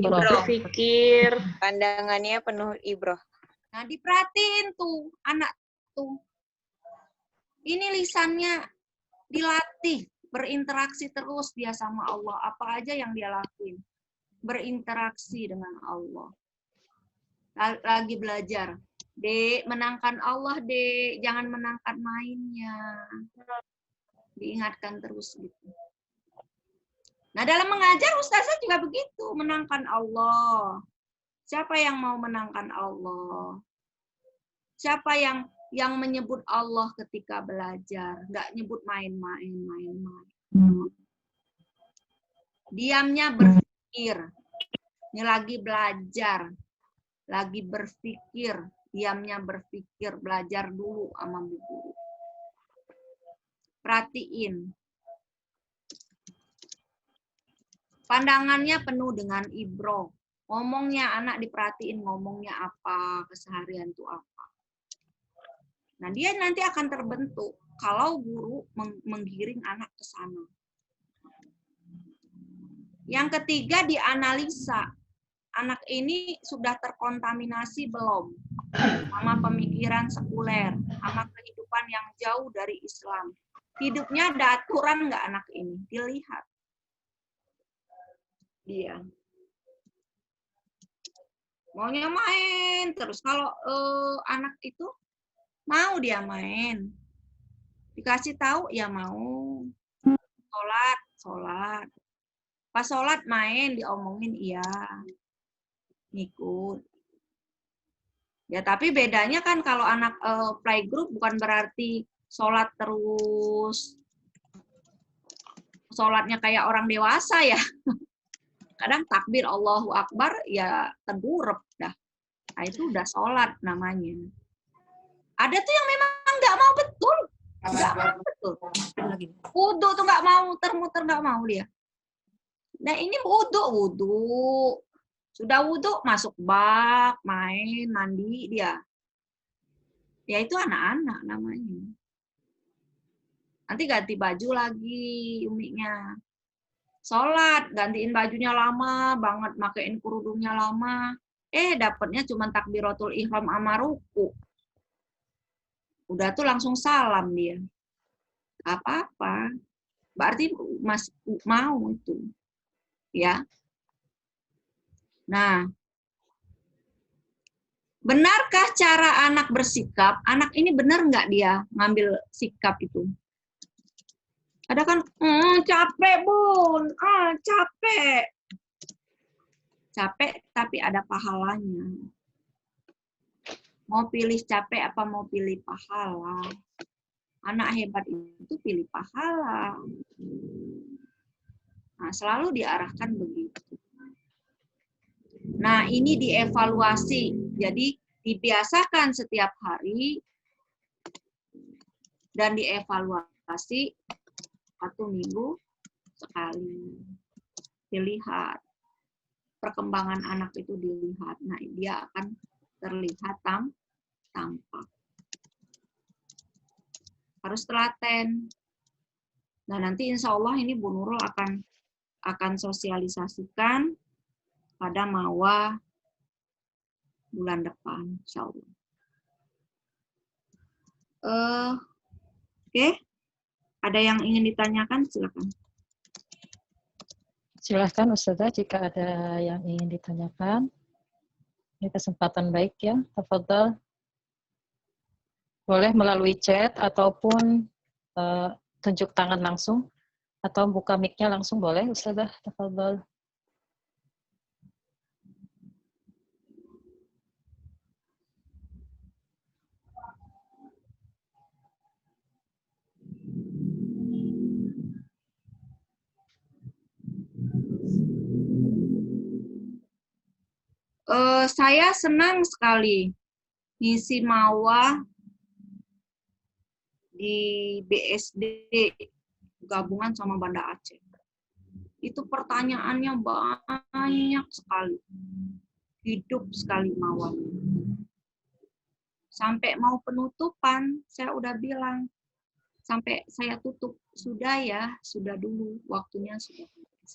berpikir, pandangannya penuh ibroh. Nah, diperhatiin tuh anak tuh. Ini lisannya dilatih, berinteraksi terus dia sama Allah. Apa aja yang dia lakuin? Berinteraksi dengan Allah. Lagi belajar. Dek, menangkan Allah, Dek. Jangan menangkan mainnya. Diingatkan terus gitu. Nah, dalam mengajar Ustazah juga begitu, menangkan Allah. Siapa yang mau menangkan Allah? Siapa yang menyebut Allah ketika belajar, nggak nyebut main-main. Diamnya berpikir. Ini lagi belajar, lagi berpikir, diamnya berpikir, belajar dulu sama bu guru. Perhatiin. Pandangannya penuh dengan ibroh. Ngomongnya anak diperhatiin ngomongnya apa, keseharian tuh apa. Nah, dia nanti akan terbentuk kalau guru menggiring anak ke sana. Yang ketiga, dianalisa. Anak ini sudah terkontaminasi belum sama pemikiran sekuler, sama kehidupan yang jauh dari Islam. Hidupnya ada aturan nggak anak ini? Dilihat. Dia maunya main terus. Kalau anak itu mau dia main, dikasih tahu ya mau. Sholat. Pas sholat main diomongin iya, ngikut. Ya tapi bedanya kan kalau anak playgroup bukan berarti sholat terus, sholatnya kayak orang dewasa ya. Kadang takbir Allahu Akbar ya terdurep dah. Nah itu udah sholat namanya. Ada tuh yang memang nggak mau betul. Nggak mau betul. Wudhu tuh nggak mau, muter-muter nggak mau dia. Nah ini wudhu. Sudah wudhu masuk bak, main, mandi dia. Ya itu anak-anak namanya. Nanti ganti baju lagi umiknya. Sholat, gantiin bajunya lama banget, makein kerudungnya lama. Dapatnya cuma takbiratul ihram sama ruku. Udah tuh langsung salam dia. Apa-apa. Berarti masih mau itu. Ya. Nah, benarkah cara anak bersikap? Anak ini benar nggak dia ngambil sikap itu? Ada kan, capek bun, capek. Capek tapi ada pahalanya. Mau pilih capek apa mau pilih pahala? Anak hebat itu pilih pahala. Nah, selalu diarahkan begitu. Nah, ini dievaluasi. Jadi, dibiasakan setiap hari dan dievaluasi 1 minggu sekali. Dilihat. Perkembangan anak itu dilihat. Nah, dia akan terlihat tampak. Harus telaten. Nah, nanti insya Allah ini Bu Nurul akan sosialisasikan pada Mawah bulan depan, insya Allah. Oke. Ada yang ingin ditanyakan, silakan. Silahkan Ustazah jika ada yang ingin ditanyakan. Ini kesempatan baik ya, tafadhol. Boleh melalui chat ataupun tunjuk tangan langsung atau buka mic-nya langsung boleh Ustazah, tafadhol. Saya senang sekali ngisi Mawah di BSD gabungan sama Banda Aceh. Itu pertanyaannya banyak sekali. Hidup sekali Mawah. Sampai mau penutupan, saya udah bilang, sampai saya tutup, sudah ya, sudah dulu, waktunya sudah habis.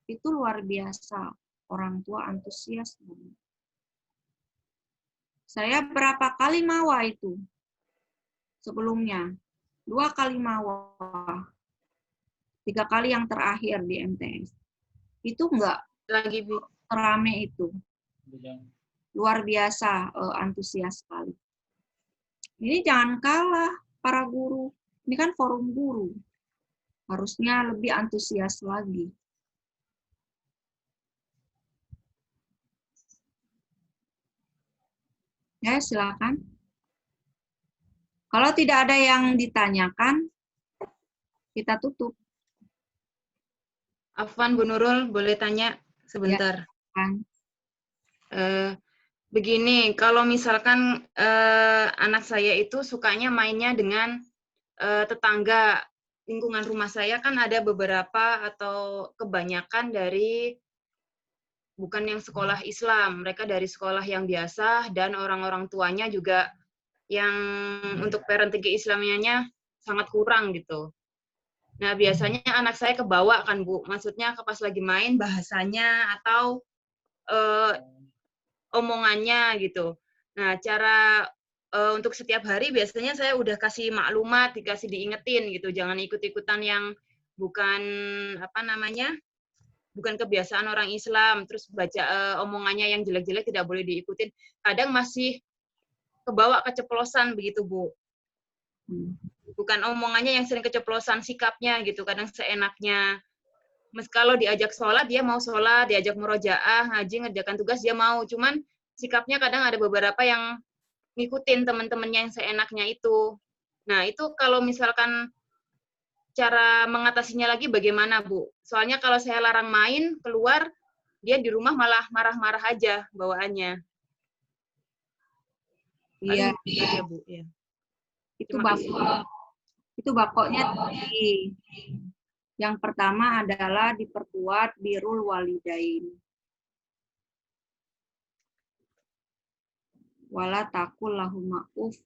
Itu luar biasa. Orang tua antusias. Saya berapa kali Mawah itu? Sebelumnya. 2 kali Mawah. 3 kali yang terakhir di MTS. Itu enggak Lagi, Bu. rame itu. Luar biasa antusias sekali. Ini jangan kalah para guru. Ini kan forum guru. Harusnya lebih antusias lagi. Ya, silakan. Kalau tidak ada yang ditanyakan, kita tutup. Afwan, Bu Nurul, boleh tanya sebentar? Kan? Begini, kalau misalkan anak saya itu sukanya mainnya dengan tetangga, lingkungan rumah saya kan ada beberapa atau kebanyakan dari bukan yang sekolah Islam, mereka dari sekolah yang biasa dan orang-orang tuanya juga yang untuk parenting Islamianya sangat kurang gitu. Nah, biasanya anak saya kebawa kan, Bu. Maksudnya pas lagi main bahasanya atau omongannya gitu. Nah, cara untuk setiap hari biasanya saya udah kasih maklumat, dikasih diingetin gitu. Jangan ikut-ikutan yang bukan apa namanya? Bukan kebiasaan orang Islam, terus baca omongannya yang jelek-jelek tidak boleh diikutin. Kadang masih kebawa keceplosan begitu, Bu. Bukan omongannya yang sering keceplosan, sikapnya gitu, kadang seenaknya. Kalau diajak sholat, dia mau sholat, diajak murojaah, ngaji, ngerjakan tugas, dia mau. Cuman sikapnya kadang ada beberapa yang ngikutin teman-temannya yang seenaknya itu. Nah, itu kalau misalkan cara mengatasinya lagi bagaimana, Bu? Soalnya kalau saya larang main, keluar, dia di rumah malah marah-marah aja bawaannya. Iya, Iya, Bu. Ya. Itu bakoknya tadi. Yang pertama adalah diperkuat birrul walidain. Wala takul lahuma uf.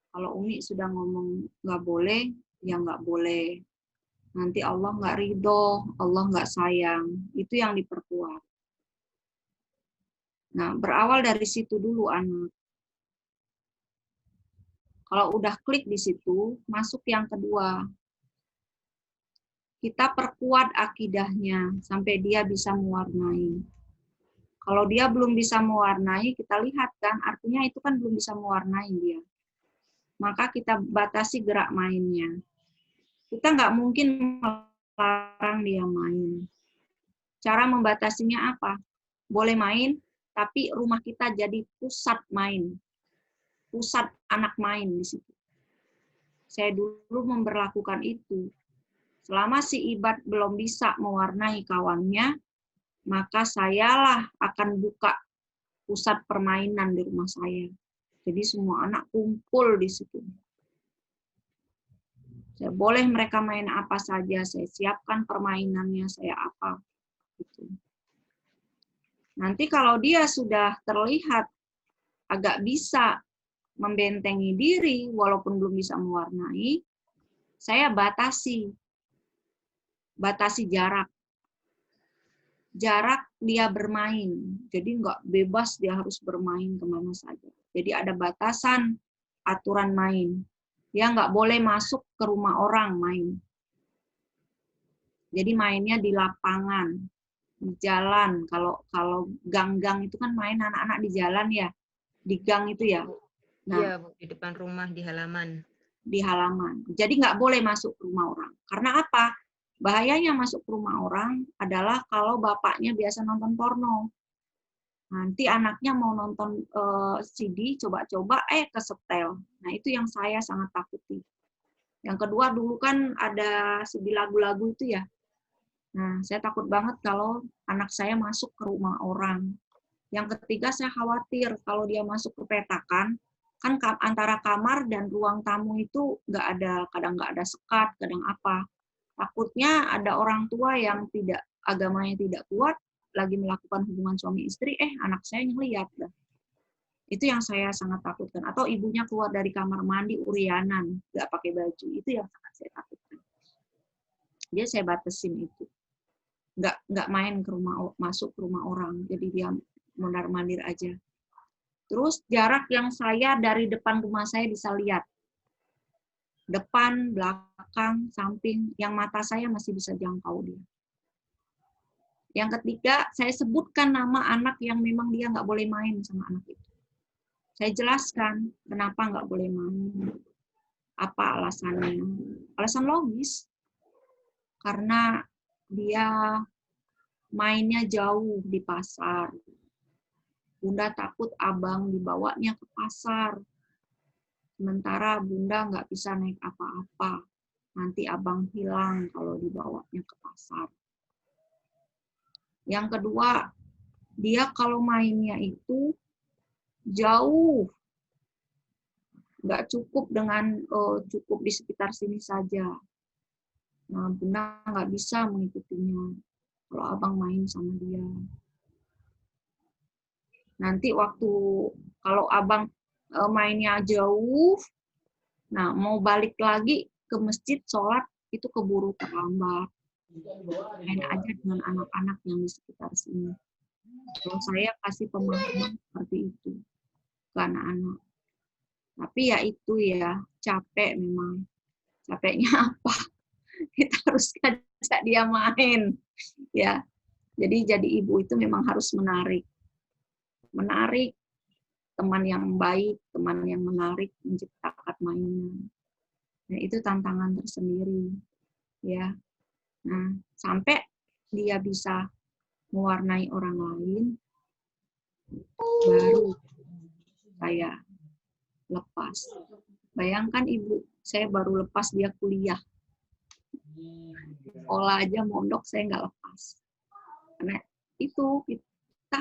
Kalau Umi sudah ngomong nggak boleh, ya nggak boleh. Nanti Allah nggak ridho, Allah nggak sayang. Itu yang diperkuat. Nah, berawal dari situ dulu anak. Kalau udah klik di situ, masuk yang kedua. Kita perkuat akidahnya sampai dia bisa mewarnai. Kalau dia belum bisa mewarnai, kita lihat kan, artinya itu kan belum bisa mewarnai dia. Maka kita batasi gerak mainnya. Kita nggak mungkin melarang dia main. Cara membatasinya apa? Boleh main, tapi rumah kita jadi pusat main. Pusat anak main di situ. Saya dulu memberlakukan itu. Selama si Ibad belum bisa mewarnai kawannya, maka sayalah akan buka pusat permainan di rumah saya. Jadi semua anak kumpul di situ. Saya boleh mereka main apa saja, saya siapkan permainannya, saya apa. Gitu. Nanti kalau dia sudah terlihat agak bisa membentengi diri, walaupun belum bisa mewarnai, saya batasi jarak. Jarak dia bermain, jadi nggak bebas dia harus bermain kemana saja. Jadi ada batasan aturan main. Dia nggak boleh masuk ke rumah orang main. Jadi mainnya di lapangan, di jalan. Kalau gang-gang itu kan main anak-anak di jalan ya, di gang itu ya. Nah, iya, Bu, di depan rumah, di halaman. Di halaman. Jadi nggak boleh masuk ke rumah orang. Karena apa? Bahayanya masuk ke rumah orang adalah kalau bapaknya biasa nonton porno. Nanti anaknya mau nonton CD, coba-coba, kesetel. Nah, itu yang saya sangat takuti. Yang kedua, dulu kan ada CD lagu-lagu itu ya. Nah, saya takut banget kalau anak saya masuk ke rumah orang. Yang ketiga, saya khawatir kalau dia masuk ke petakan, kan antara kamar dan ruang tamu itu kadang nggak ada sekat, kadang apa. Takutnya ada orang tua yang agamanya tidak kuat, lagi melakukan hubungan suami istri, anak saya ngeliat dah. Itu yang saya sangat takutkan. Atau ibunya keluar dari kamar mandi urianan, nggak pakai baju. Itu yang sangat saya takutkan. Jadi saya batasin itu. Nggak main masuk ke rumah orang. Jadi dia mondar-mandir aja. Terus jarak yang saya dari depan rumah saya bisa lihat. Depan, belakang, samping, yang mata saya masih bisa jangkau dia. Yang ketiga, saya sebutkan nama anak yang memang dia nggak boleh main sama anak itu. Saya jelaskan kenapa nggak boleh main. Apa alasannya? Alasan logis. Karena dia mainnya jauh di pasar. Bunda takut abang dibawanya ke pasar. Sementara Bunda nggak bisa naik apa-apa. Nanti abang hilang kalau dibawanya ke pasar. Yang kedua, dia kalau mainnya itu jauh. Nggak cukup dengan cukup di sekitar sini saja. Nah, Bunda nggak bisa mengikutinya kalau abang main sama dia. Nanti waktu kalau abang mainnya jauh, nah mau balik lagi ke masjid sholat itu keburu terlambat. Main aja dengan anak-anak yang di sekitar sini. Kalau saya kasih pemahaman seperti itu ke anak-anak. Tapi ya itu ya, capek memang. Capeknya apa? Kita harus ngajak dia main. Ya. Jadi ibu itu memang harus menarik. Menarik teman yang baik, teman yang menarik, menciptakan mainan. Nah, itu tantangan tersendiri. Ya. Nah, sampai dia bisa mewarnai orang lain, baru saya lepas. Bayangkan ibu, saya baru lepas dia kuliah. Sekolah aja mondok saya nggak lepas. Karena itu kita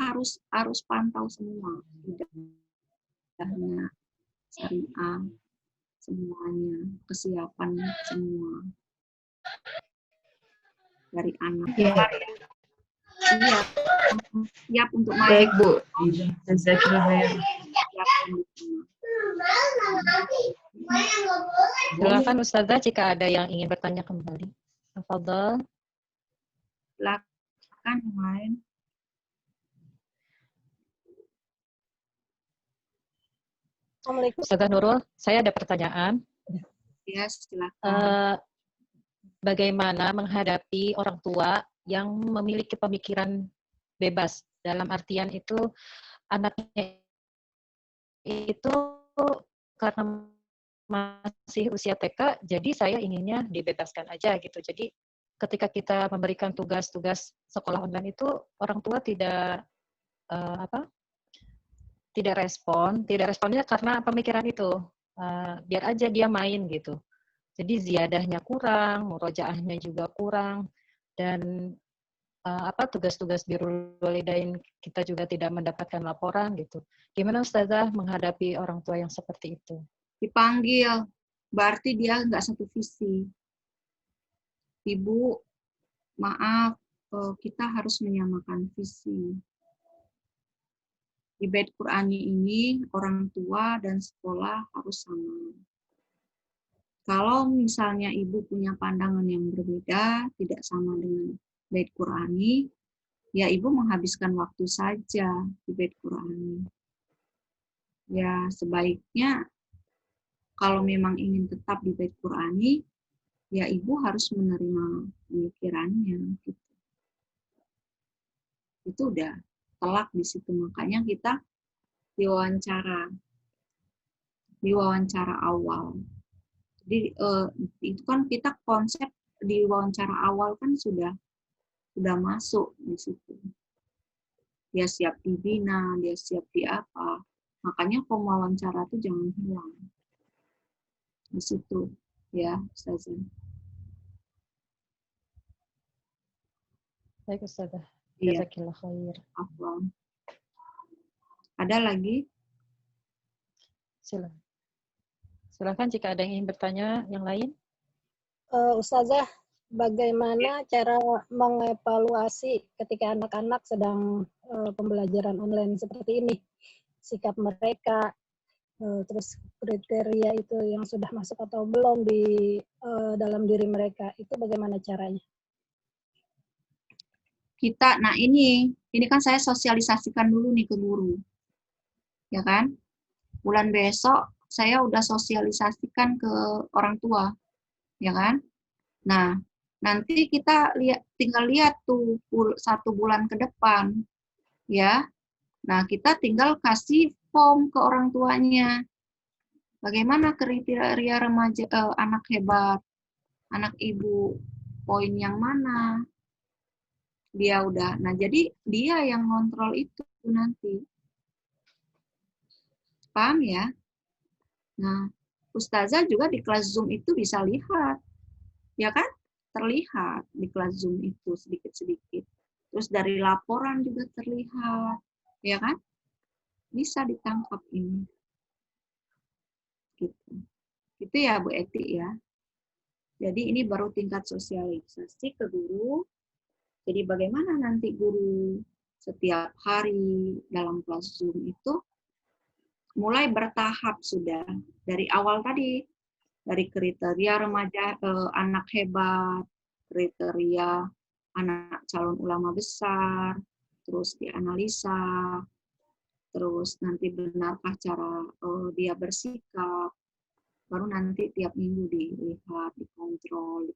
harus pantau semua. Ibadahnya, syariah, semuanya, kesiapan semua. Dari anak. Iya. Siap untuk main. Baik, Bu. Jazakillah khair. Silakan Ustazah jika ada yang ingin bertanya kembali. Tafadhol. Silakan yang lain. Assalamualaikum. Ustazah Nurul, saya ada pertanyaan. Ya, silakan. Bagaimana menghadapi orang tua yang memiliki pemikiran bebas, dalam artian itu anaknya itu karena masih usia TK, jadi saya inginnya dibebaskan aja gitu. Jadi ketika kita memberikan tugas-tugas sekolah online itu orang tua tidak tidak responnya karena pemikiran itu. Biar aja dia main gitu. Jadi ziyadahnya kurang, murojaahnya juga kurang, dan tugas-tugas birrul walidain kita juga tidak mendapatkan laporan gitu. Gimana Ustazah menghadapi orang tua yang seperti itu? Dipanggil, berarti dia nggak satu visi. Ibu, maaf, kita harus menyamakan visi. Di Bait Qur'ani ini, orang tua dan sekolah harus sama. Kalau misalnya ibu punya pandangan yang berbeda, tidak sama dengan Bait Qur'ani, ya ibu menghabiskan waktu saja di Bait Qur'ani. Ya sebaiknya kalau memang ingin tetap di Bait Qur'ani, ya ibu harus menerima pemikirannya. Gitu. Itu udah telak di situ. Makanya kita diwawancara awal. Jadi itu kan kita konsep di wawancara awal kan sudah masuk di situ. Dia siap dibina, dia siap di apa. Makanya wawancara itu jangan hilang. Di situ ya, Ustazah. Baik Ustazah. Iya. Jazakillah khair. Afwan. Ada lagi? Silakan jika ada yang ingin bertanya yang lain. Ustazah, bagaimana cara mengevaluasi ketika anak-anak sedang pembelajaran online seperti ini? Sikap mereka, terus kriteria itu yang sudah masuk atau belum di dalam diri mereka, itu bagaimana caranya? Nah ini kan saya sosialisasikan dulu nih ke guru. Ya kan? Bulan besok saya udah sosialisasikan ke orang tua. Ya kan? Nah, nanti kita tinggal lihat tuh 1 bulan ke depan. Ya. Nah, kita tinggal kasih form ke orang tuanya. Bagaimana kriteria remaja anak hebat, anak ibu, poin yang mana? Dia udah. Nah, jadi dia yang kontrol itu nanti. Paham ya? Nah, Ustazah juga di kelas Zoom itu bisa lihat. Ya kan? Terlihat di kelas Zoom itu sedikit-sedikit. Terus dari laporan juga terlihat. Ya kan? Bisa ditangkap ini. Gitu. Gitu ya Bu Eti ya. Jadi ini baru tingkat sosialisasi ke guru. Jadi bagaimana nanti guru setiap hari dalam kelas Zoom itu mulai bertahap sudah dari awal tadi, dari kriteria remaja anak hebat, kriteria anak calon ulama besar, terus dianalisa, terus nanti benarkah cara dia bersikap, baru nanti tiap minggu dilihat, dikontrol.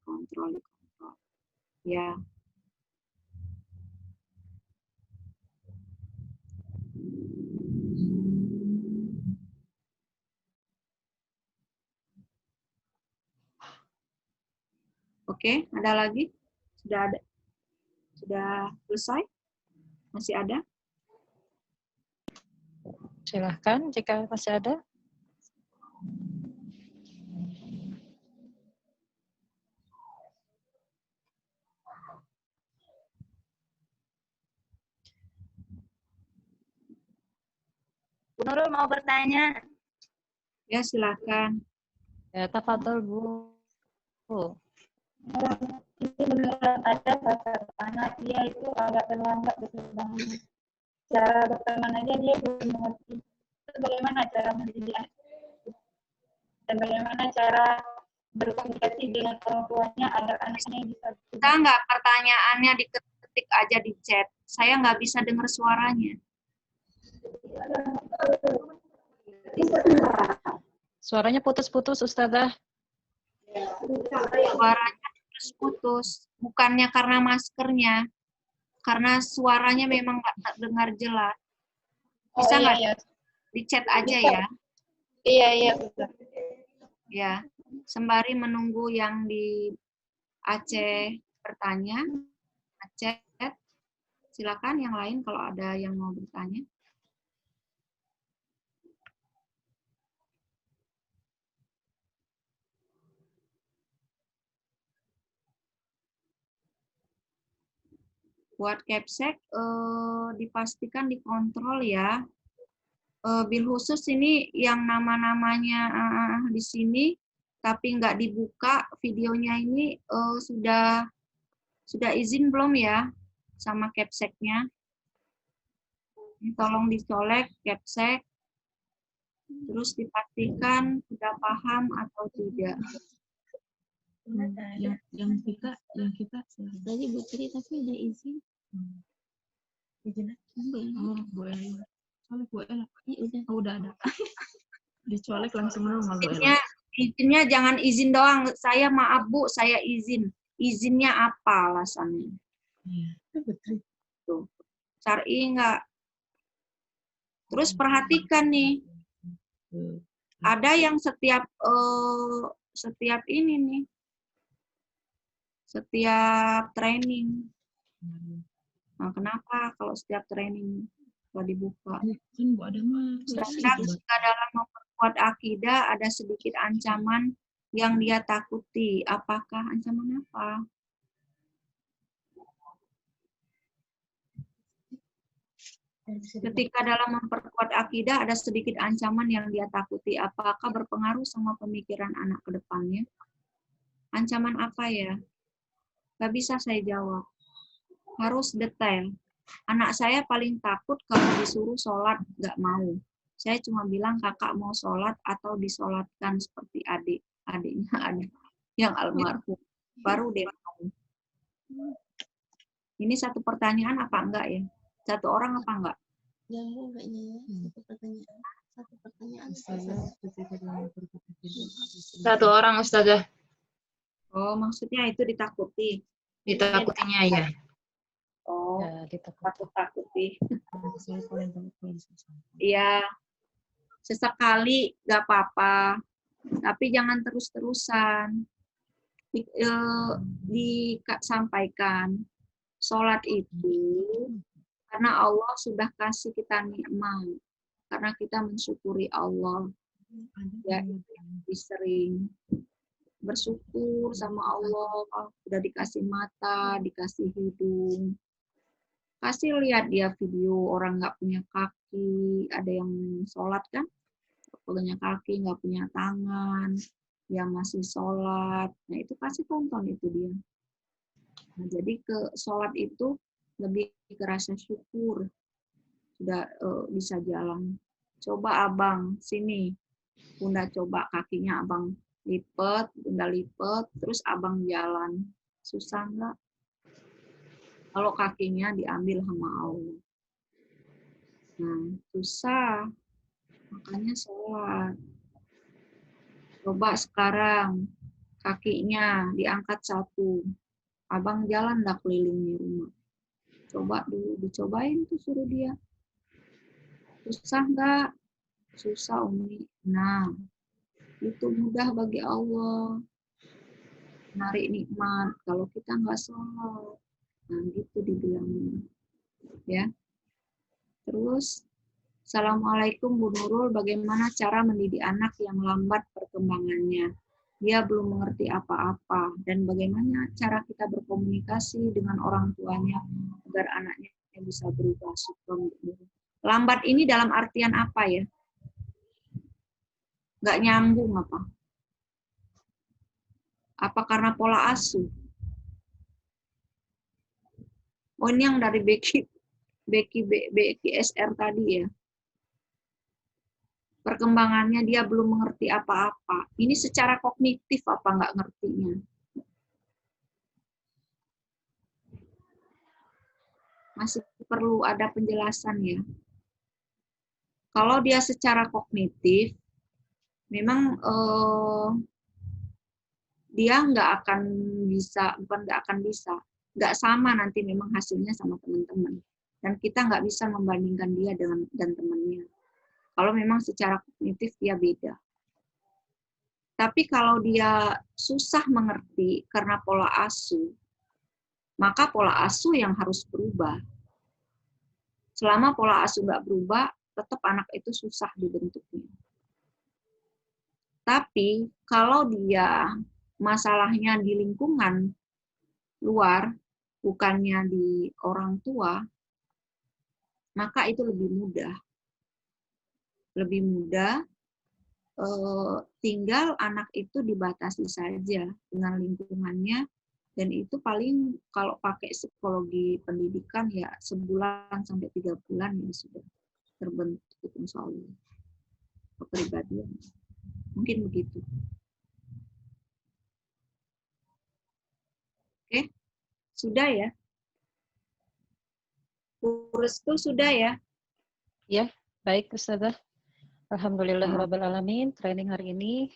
Ya. Oke, ada lagi? Sudah ada? Sudah selesai? Masih ada? Silahkan jika masih ada. Bu Nurul mau bertanya. Ya, silakan. Ya, tafadhol Bu. Itu benar ada kata dia itu agak terlambat berkembang. Cara berteman aja dia belum mengerti. Itu bagaimana cara mendidik dan bagaimana cara berkomunikasi dengan orang tuanya agar anaknya bisa. Kita nggak pertanyaannya diketik aja di chat. Saya nggak bisa dengar suaranya. Suaranya putus-putus, Ustazah. Suaranya putus-putus. Bukannya karena maskernya. Karena suaranya memang nggak terdengar jelas. Bisa nggak di chat aja ya? Iya, betul. Ya, sembari menunggu yang di Aceh bertanya, Aceh, silakan yang lain kalau ada yang mau bertanya. Buat Capsek, dipastikan dikontrol ya. Bil khusus ini yang nama-namanya di sini, tapi nggak dibuka videonya ini sudah izin belum ya sama Capseknya? Tolong dicolek Capsek, terus dipastikan sudah paham atau tidak. Yang kita Tadi Bu Tri tapi udah izin. izin boleh. Soalnya Bu Ella. Udah. Udah ada. Dicolek langsung nongol Bu Izinnya, Ella. izinnya jangan izin doang. Saya maaf Bu, saya izin. Izinnya apa alasannya? Iya. Betul. Tuh. Syar'i enggak. Terus perhatikan nih. Ada yang setiap ini nih. Setiap training. Nah, kenapa kalau setiap training nggak dibuka? Kan Bu ada mah. Jika dalam memperkuat akidah ada sedikit ancaman yang dia takuti. Apakah ancaman apa? Ketika dalam memperkuat akidah ada sedikit ancaman yang dia takuti. Apakah berpengaruh sama pemikiran anak ke depannya? Ancaman apa ya? Gak bisa saya jawab. Harus detail. Anak saya paling takut kalau disuruh sholat, gak mau. Saya cuma bilang kakak mau sholat atau disolatkan seperti adiknya ada yang almarhum. Baru dia mau. Ini satu pertanyaan apa enggak ya? Satu orang apa enggak? Yang kayaknya ya, satu pertanyaan. Satu orang, Ustazah. Oh, maksudnya itu ditakuti. Ditakutinya ya. Oh, Ya, takuti. Iya, sesekali gak apa-apa, tapi jangan terus-terusan. Disampaikan, sholat itu karena Allah sudah kasih kita nikmat, karena kita mensyukuri Allah. Ya, sering bersyukur sama Allah, udah dikasih mata, dikasih hidung. Kasih lihat dia video orang nggak punya kaki, ada yang sholat kan, punya kaki, nggak punya tangan, yang masih sholat. Nah itu kasih tonton itu dia. Nah, jadi ke sholat itu lebih ke rasa syukur sudah bisa jalan. Coba abang sini, bunda coba kakinya abang lipat, bunda lipat, terus abang jalan. Susah nggak? Kalau kakinya diambil sama Allah. Nah, susah. Makanya sholat. Coba sekarang kakinya diangkat satu. Abang jalan dah keliling di rumah. Coba dulu, dicobain tuh suruh dia. Susah nggak? Susah, Umi. Nah, itu mudah bagi Allah. Narik nikmat kalau kita nggak sholat. Nah, gitu dibilangnya. Ya. Terus, Assalamualaikum Bu Nurul, bagaimana cara mendidik anak yang lambat perkembangannya? Dia belum mengerti apa-apa. Dan bagaimana cara kita berkomunikasi dengan orang tuanya agar anaknya bisa berubah. Lambat ini dalam artian apa ya? Nggak nyambung apa? Apa karena pola asuh? Oh, ini yang dari Becky SR tadi ya. Perkembangannya dia belum mengerti apa-apa. Ini secara kognitif apa nggak ngertinya? Masih perlu ada penjelasan ya. Kalau dia secara kognitif, memang dia nggak akan bisa, bukan nggak akan bisa, nggak sama nanti memang hasilnya sama teman-teman. Dan kita nggak bisa membandingkan dia dan temannya. Kalau memang secara kognitif dia beda. Tapi kalau dia susah mengerti karena pola asuh, maka pola asuh yang harus berubah. Selama pola asuh nggak berubah, tetap anak itu susah dibentuknya. Tapi kalau dia masalahnya di lingkungan luar, bukannya di orang tua, maka itu lebih mudah. Lebih mudah, tinggal anak itu dibatasi saja dengan lingkungannya, dan itu paling kalau pakai psikologi pendidikan ya sebulan sampai 3 bulan ya sudah terbentuk insya Allah kepribadian. Mungkin begitu. Oke, sudah ya? Restu sudah ya? Ya, baik Ustazah. Alhamdulillahirrabbilalamin, training hari ini.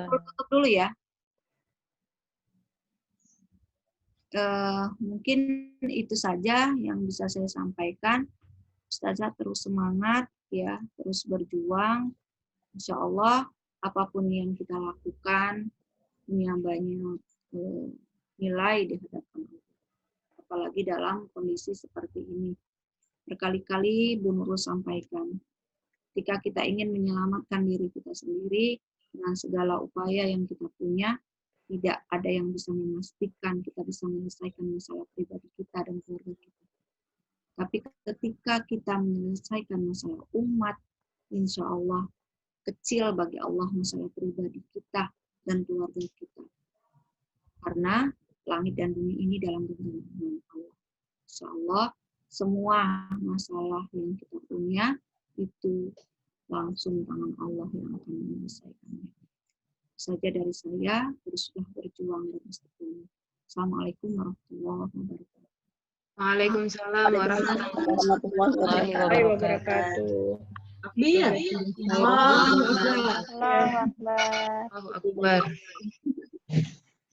Tutup dulu ya. Mungkin itu saja yang bisa saya sampaikan. Ustazah terus semangat, ya, terus berjuang. Insya Allah, apapun yang kita lakukan, punya banyak nilai di hadapan Allah. Apalagi dalam kondisi seperti ini. Berkali-kali Bu Nurul sampaikan, ketika kita ingin menyelamatkan diri kita sendiri, dengan segala upaya yang kita punya, tidak ada yang bisa memastikan kita bisa menyelesaikan masalah pribadi kita dan keluarga kita. Tapi ketika kita menyelesaikan masalah umat, insya Allah kecil bagi Allah masalah pribadi kita dan keluarga kita. Karena langit dan bumi ini dalam genggaman Allah. Insya Allah semua masalah yang kita punya itu langsung tangan Allah yang akan menyelesaikannya. Saja dari saya, teruslah berjuang dan istiqomah. Assalamualaikum warahmatullahi wabarakatuh. Waalaikumsalam warahmatullahi wabarakatuh. Takbir. Allahu Akbar.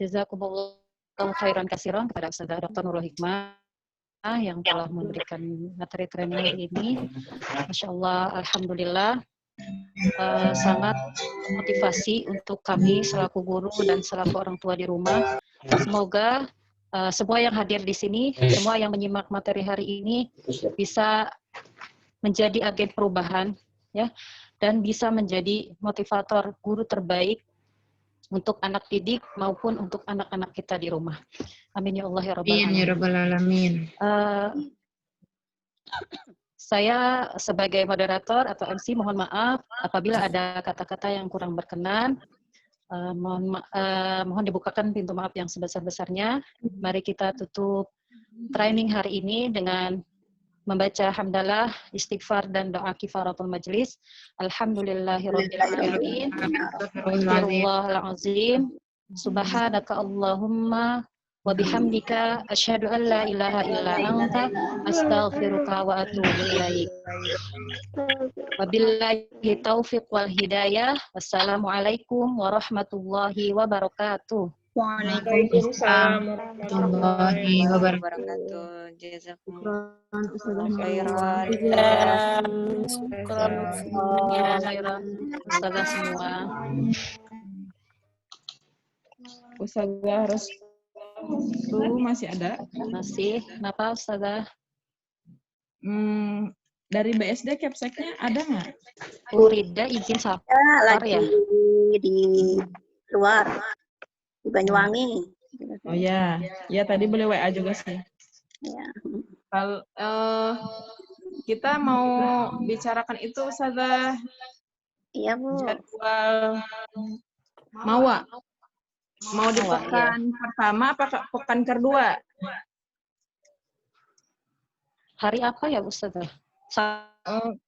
Jazakumullahu khairan katsiran kepada Ustazah Dr. Nurul Hikmah yang telah memberikan materi training hari ini. Masya Allah, alhamdulillah. Sangat motivasi untuk kami selaku guru dan selaku orang tua di rumah. Semoga semua yang hadir di sini, semua yang menyimak materi hari ini bisa menjadi agen perubahan, ya, dan bisa menjadi motivator guru terbaik untuk anak didik maupun untuk anak-anak kita di rumah. Amin ya Allah ya Rabbal Alamin. Saya sebagai moderator atau MC mohon maaf apabila ada kata-kata yang kurang berkenan. Mohon dibukakan pintu maaf yang sebesar-besarnya. Mari kita tutup training hari ini dengan membaca hamdalah, istighfar dan doa kifaratul majlis. Alhamdulillahirrahmanirrahim. Astaghfirullahal azim. Subhanaka Allahumma wa bihamdika asyhadu an la ilaha illa anta astaghfiruka wa atubu ilaik. Wabillahi taufiq wal hidayah. Wassalamualaikum warahmatullahi wabarakatuh. Waalaikumsalam warahmatullahi wabarakatuh. Jazakumullah khairan. Khairan Ustazah semua. Ustazah Restu masih ada? Masih. Kenapa Ustazah? Dari BSD Kepseknya ada nggak? Urida izin safar ya? Di luar, di Banyuwangi. Oh ya, ya tadi boleh WA juga sih. Ya. Kalau kita mau bicarakan itu Ustazah. Iya Bu. Jadwal Mawa. Mau di pekan pertama apa pekan kedua? Hari apa ya Ustazah?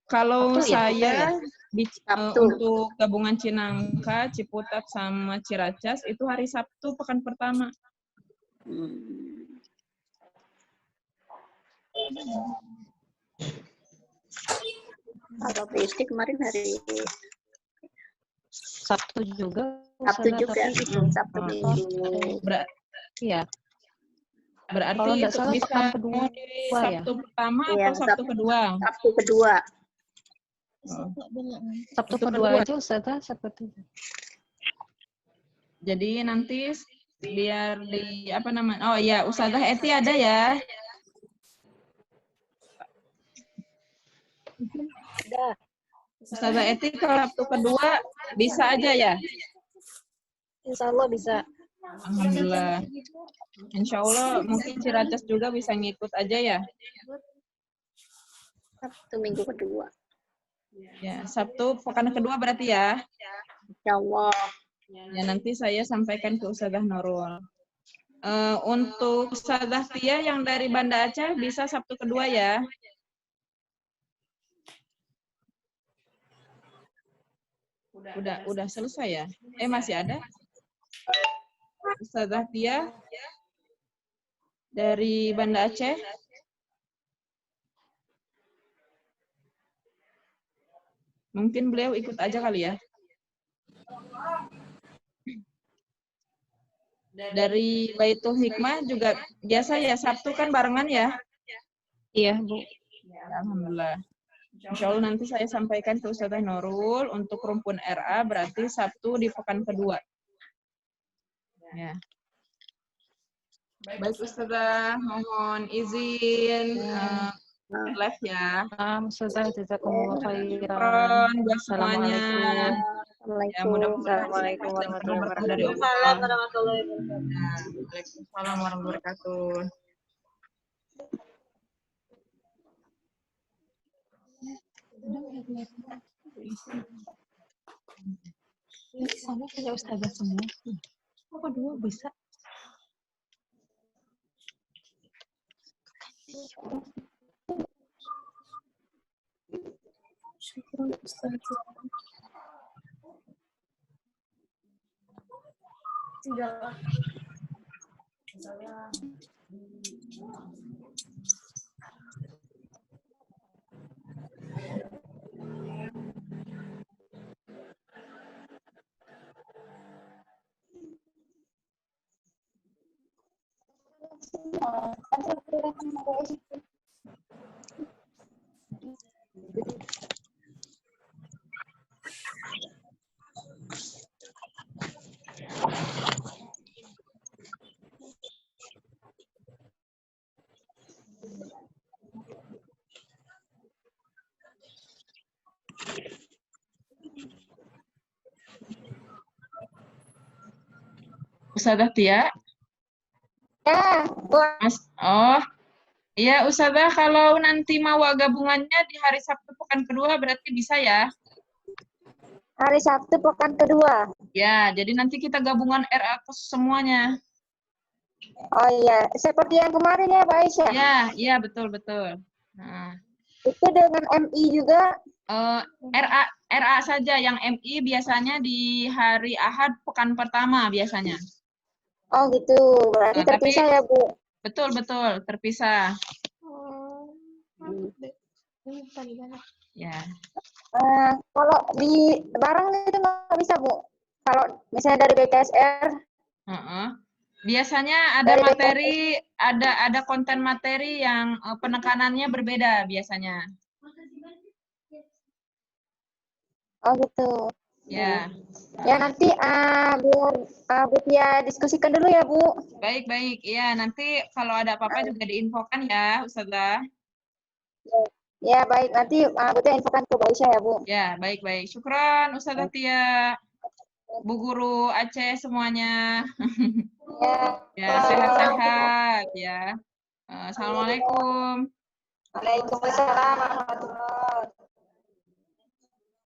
Kalau Sabtu ya, saya ya? untuk gabungan Cinangka, Ciputat sama Ciracas itu hari Sabtu pekan pertama. Kalau PSD kemarin hari Sabtu juga. Sabtu Ustazah, juga, tapi itu Sabtu Minggu. Iya. Berarti Kalau nggak itu salah bisa pekan kedua mau di Sabtu pertama Iya, atau Sabtu kedua? Sabtu kedua. Sabtu kedua kedua. aja Ustazah, seperti itu. Jadi nanti biar di apa namanya? Oh iya, Ustazah Eti ada ya? Ada. Ustazah Eti kalau Sabtu kedua bisa aja ya? Insya Allah bisa. Alhamdulillah. Insya Allah mungkin Ciracas juga bisa ngikut aja ya? Sabtu minggu kedua. Ya, Sabtu pekan kedua berarti ya? Insya Allah. Ya, nanti saya sampaikan ke Ustazah Nurul. Untuk Ustazah Tia yang dari Banda Aceh bisa Sabtu kedua ya? Udah selesai ya? Masih ada? Ustazah Tia dari Banda Aceh. Mungkin beliau ikut aja kali ya. Dari Baitul Hikmah juga biasa ya, Sabtu kan barengan ya? Iya, Bu. Alhamdulillah. Insya Allah nanti saya sampaikan ke Ustazah Nurul untuk rumpun RA berarti Sabtu di pekan kedua. Ya. Baik Ustazah, mohon izin live ya. Ustazah, jazakumullah khairan. Buat semuanya. Ya, mudah-mudahan Assalamualaikum warahmatullahi dari wabarakatuh. Allah. Waalaikumsalam warahmatullahi wabarakatuh. Sama punya Ustazah semua. Kok dua bisa? Syukur Ustazah. Tidaklah. Ustazah Tia? Ya, Mas, oh, iya Ustazah, kalau nanti mau gabungannya di hari Sabtu pekan kedua berarti bisa ya? hari Sabtu pekan kedua. Ya, jadi nanti kita gabungan RA semuanya. Oh iya, seperti yang kemarin ya Pak Aisyah. Ya, iya betul. Nah, Itu dengan MI juga. RA saja, yang MI biasanya di hari Ahad pekan pertama biasanya. Oh gitu, berarti Tapi terpisah ya Bu. betul terpisah. Ya. Kalau di bareng itu nggak bisa Bu. Kalau misalnya dari BKSR. Biasanya ada materi, ada konten materi yang penekanannya berbeda biasanya. Oh gitu. Ya. Ya nanti biar Bu Tia diskusikan dulu ya Bu. Baik. Iya, nanti kalau ada apa-apa juga diinfokan ya, Ustazah. Ya baik, nanti Bu Tia infokan ke Bu Aisyah ya Bu. Ya, baik. Syukron Ustazah Tia. Bu Guru Aceh semuanya. Ya, sehat-sehat ya. Assalamualaikum. Waalaikumsalam warahmatullahi wabarakatuh.